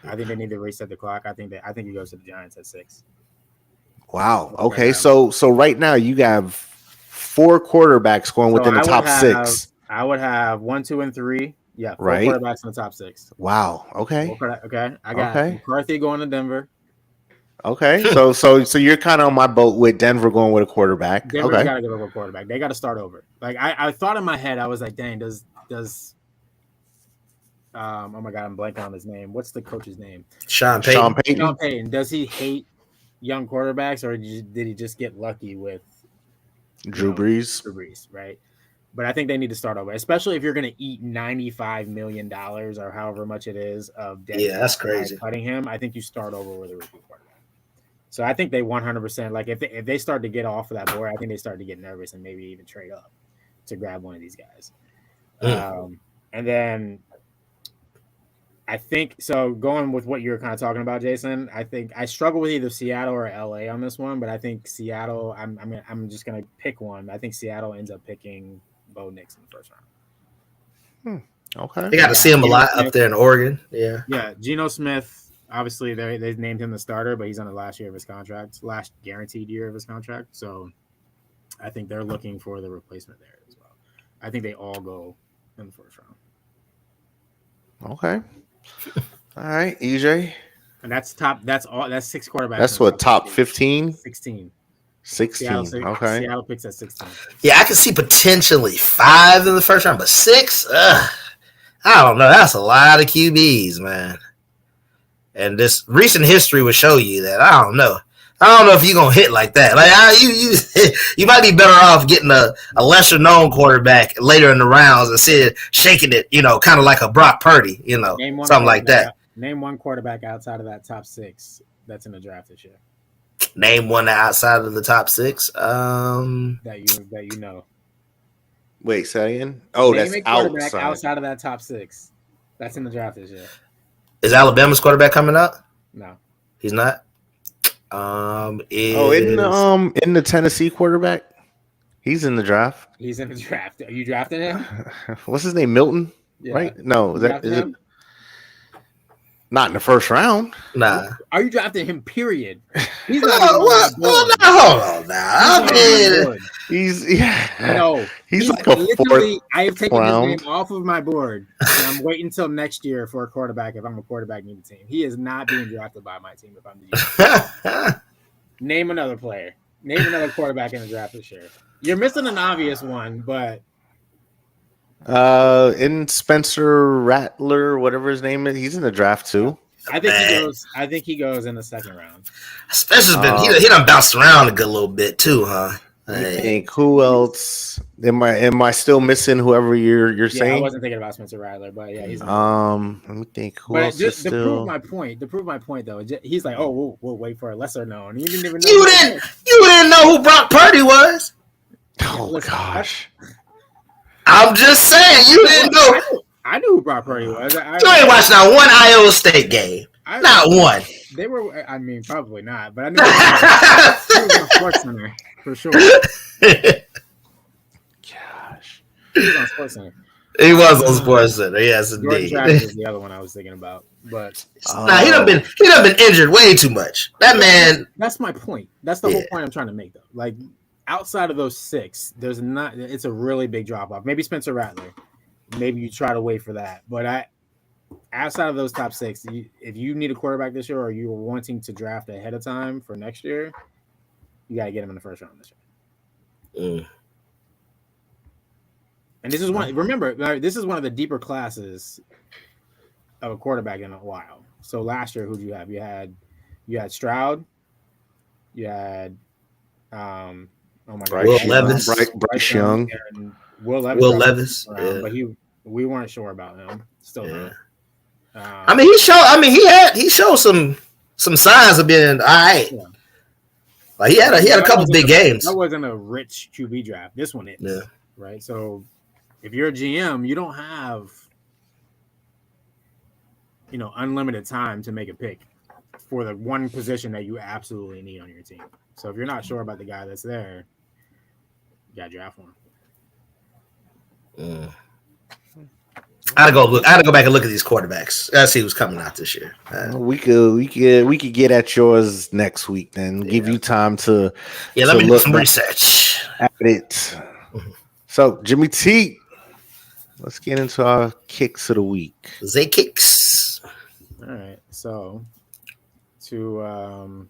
I think they need to reset the clock. I think he goes to the Giants at 6. Wow. Okay. So right now you have 4 quarterbacks going within the top 6. I would have 1, 2, and 3. Yeah, 4 right. quarterbacks in the top 6. Wow. Okay. Okay. I got McCarthy going to Denver. Okay. So you're kind of on my boat with Denver going with a quarterback. Denver's got to go with a quarterback. They got to start over. Like I thought in my head, I was like, dang, does oh my god, I'm blanking on his name. What's the coach's name? Sean Payton. Sean Payton. Does he hate young quarterbacks, or did he just get lucky with Drew Brees? Drew Brees, right? But I think they need to start over, especially if you're going to eat $95 million or however much it is of debt. Yeah, that's crazy. Cutting him, I think you start over with a rookie quarterback. So I think they 100%, like if they start to get off of that board, I think they start to get nervous and maybe even trade up to grab one of these guys. And then I think so. Going with what you were kind of talking about, Jason, I think I struggle with either Seattle or LA on this one, but I think Seattle. I'm just gonna pick one. I think Seattle ends up picking Bo Nix in the first round. Okay, they got to see him a lot up there in Oregon. Yeah. Geno Smith. Obviously, they named him the starter, but he's on the last year of his contract, last guaranteed year of his contract. So I think they're looking for the replacement there as well. I think they all go in the first round. Okay. All right, EJ. And that's 6 quarterbacks. That's what, top 15? 16. 16. Okay. Seattle picks at 16. Yeah, I can see potentially 5 in the first round, but 6? I don't know. That's a lot of QBs, man. And this recent history would show you that. I don't know if you're gonna hit like that. Like you might be better off getting a lesser known quarterback later in the rounds instead of shaking it, kind of like a Brock Purdy, something like that. Name one quarterback outside of that top 6 that's in the draft this year. Name one outside of the top 6. That you know. Wait, say again? Oh, Name that's a quarterback outside of that top 6 that's in the draft this year. Is Alabama's quarterback coming up? No, he's not. In the Tennessee quarterback, he's in the draft. He's in the draft. Are you drafting him? What's his name? Milton, yeah. Right? No, is it not in the first round? Nah. Are you drafting him? Period. He's not. Hold on now. He's like a fourth. I have taken his name off of my board, and I'm waiting until next year for a quarterback if I'm a quarterback in the team. He is not being drafted by my team if I'm the Name another player. Name another quarterback in the draft this year. You're missing an obvious one, but in Spencer Rattler, whatever his name is, he's in the draft too. I think he goes in the second round. Spencer's been he done bounced around a good little bit too, huh? I think who else? Am I still missing whoever you're Yeah, I saying? wasn't thinking about Spencer Rattler, but yeah, he's. Let me think. Who else is to still? prove my point, though, he's like, oh, we'll wait for a lesser known. You didn't even know. You didn't know who Brock Purdy was. Oh listen, gosh. I'm just saying, you didn't know. I knew who Brock Purdy was. You ain't watched not one Iowa State game. Not one. They were. I mean, probably not. But I knew he was on SportsCenter for sure. Gosh. He was on SportsCenter. He was on SportsCenter. Yes, Jordan indeed. Travis is the other one I was thinking about. But Nah, he done been injured way too much. That man. That's my point. That's the whole point I'm trying to make, though. Like, outside of those 6, there's not. It's a really big drop off. Maybe Spencer Rattler. Maybe you try to wait for that. But outside of those top 6, if you need a quarterback this year, or you're wanting to draft ahead of time for next year, you got to get him in the first round this year. And this is one. Remember, this is one of the deeper classes of a quarterback in a while. So last year, who did you have? You had Stroud. You had oh my God, Will Levis, Bryce Young, and Will Levis. Around, but we weren't sure about him. Still not. I mean, he showed some signs of being all right. Yeah. Like he had a couple big games. That wasn't a rich QB draft. This one is, right? So if you're a GM, you don't have unlimited time to make a pick for the one position that you absolutely need on your team. So if you're not sure about the guy that's there, you gotta draft one. I had to go back and look at these quarterbacks. Let's see who's coming out this year. We could get at yours next week. Then give you time to let me do some research at it. So Jimmy T, let's get into our kicks of the week. Zay kicks. All right, so to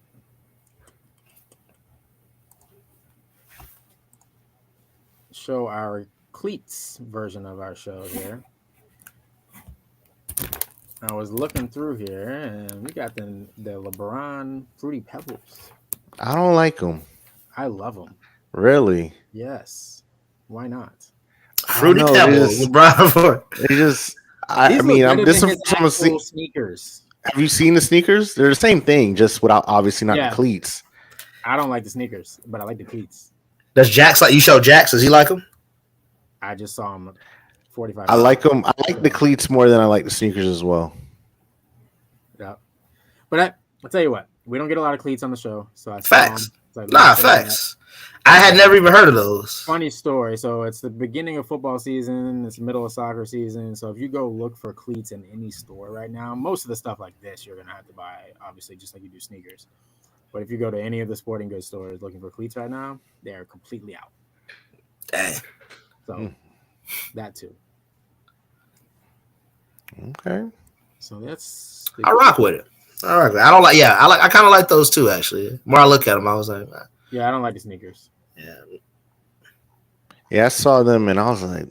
show our cleats version of our show here. I was looking through here, and we got the LeBron Fruity Pebbles. I don't like them. I love them. Really? Yes. Why not? Fruity Pebbles, LeBron. They just. I mean, I'm this from sneakers. Have you seen the sneakers? They're the same thing, just without obviously not the cleats. I don't like the sneakers, but I like the cleats. Does Jax like you? Show Jax? Does he like them? I just saw him 45. I like them. I like the cleats more than I like the sneakers as well. Yeah, but I'll tell you what, we don't get a lot of cleats on the show, so I facts. Facts. I had never even heard of those. Funny story. So it's the beginning of football season. It's the middle of soccer season. So if you go look for cleats in any store right now, most of the stuff like this you're gonna have to buy, obviously, just like you do sneakers. But if you go to any of the sporting goods stores looking for cleats right now, they are completely out. Dang. So that too. Okay. So that's. I rock with it. I don't like. Yeah, I kind of like those too. Actually, the more I look at them, I was like, yeah, I don't like the sneakers. Yeah, I saw them and I was like,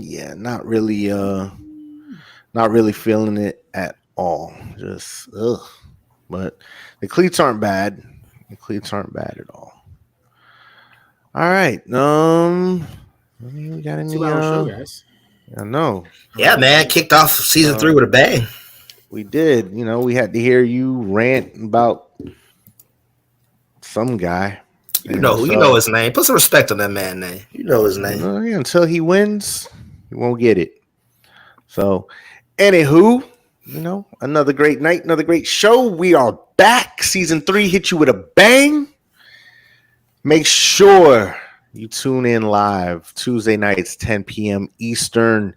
yeah, not really feeling it at all. Just but the cleats aren't bad. The cleats aren't bad at all. All right. We got any 2-hour show, guys. I know. Yeah, man, kicked off season 3 with a bang. We did. We had to hear you rant about some guy. You know his name. Put some respect on that man's name. You know his name. Until he wins, he won't get it. So, anywho, another great night, another great show. We are back. Season 3 hit you with a bang. Make sure you tune in live Tuesday nights, 10 p.m. Eastern.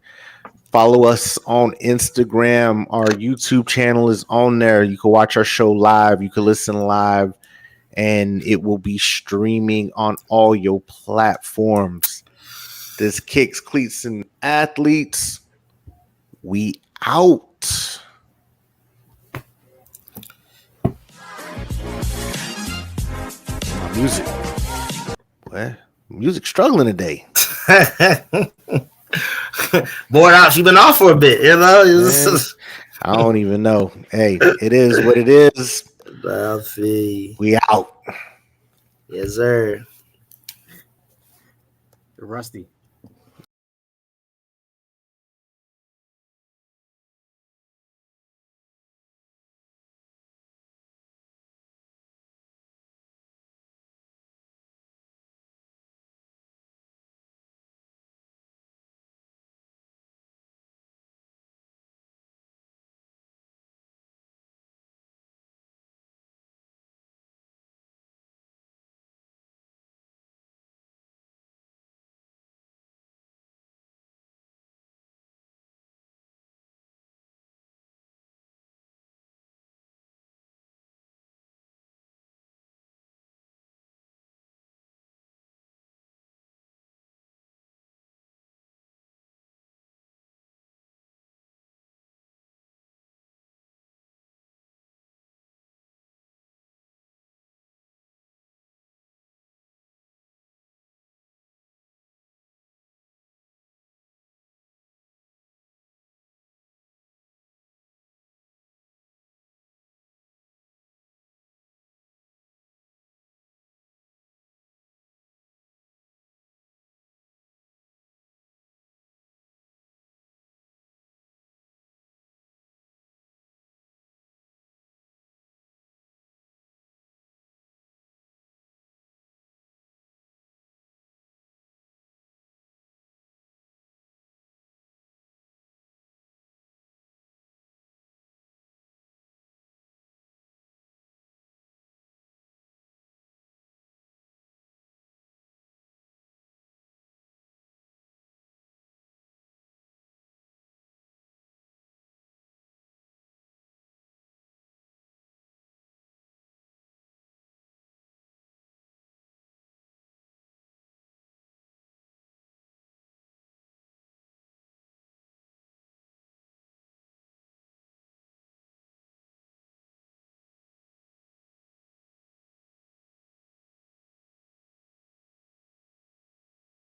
Follow us on Instagram. Our YouTube channel is on there. You can watch our show live. You can listen live. And it will be streaming on all your platforms. This Kicks, Cleats, and Athletes. We out. My music. What? Music struggling today. Bored out. You've been off for a bit, I don't even know. Hey, it is what it is. Buffy. We out. Yes, sir. Rusty.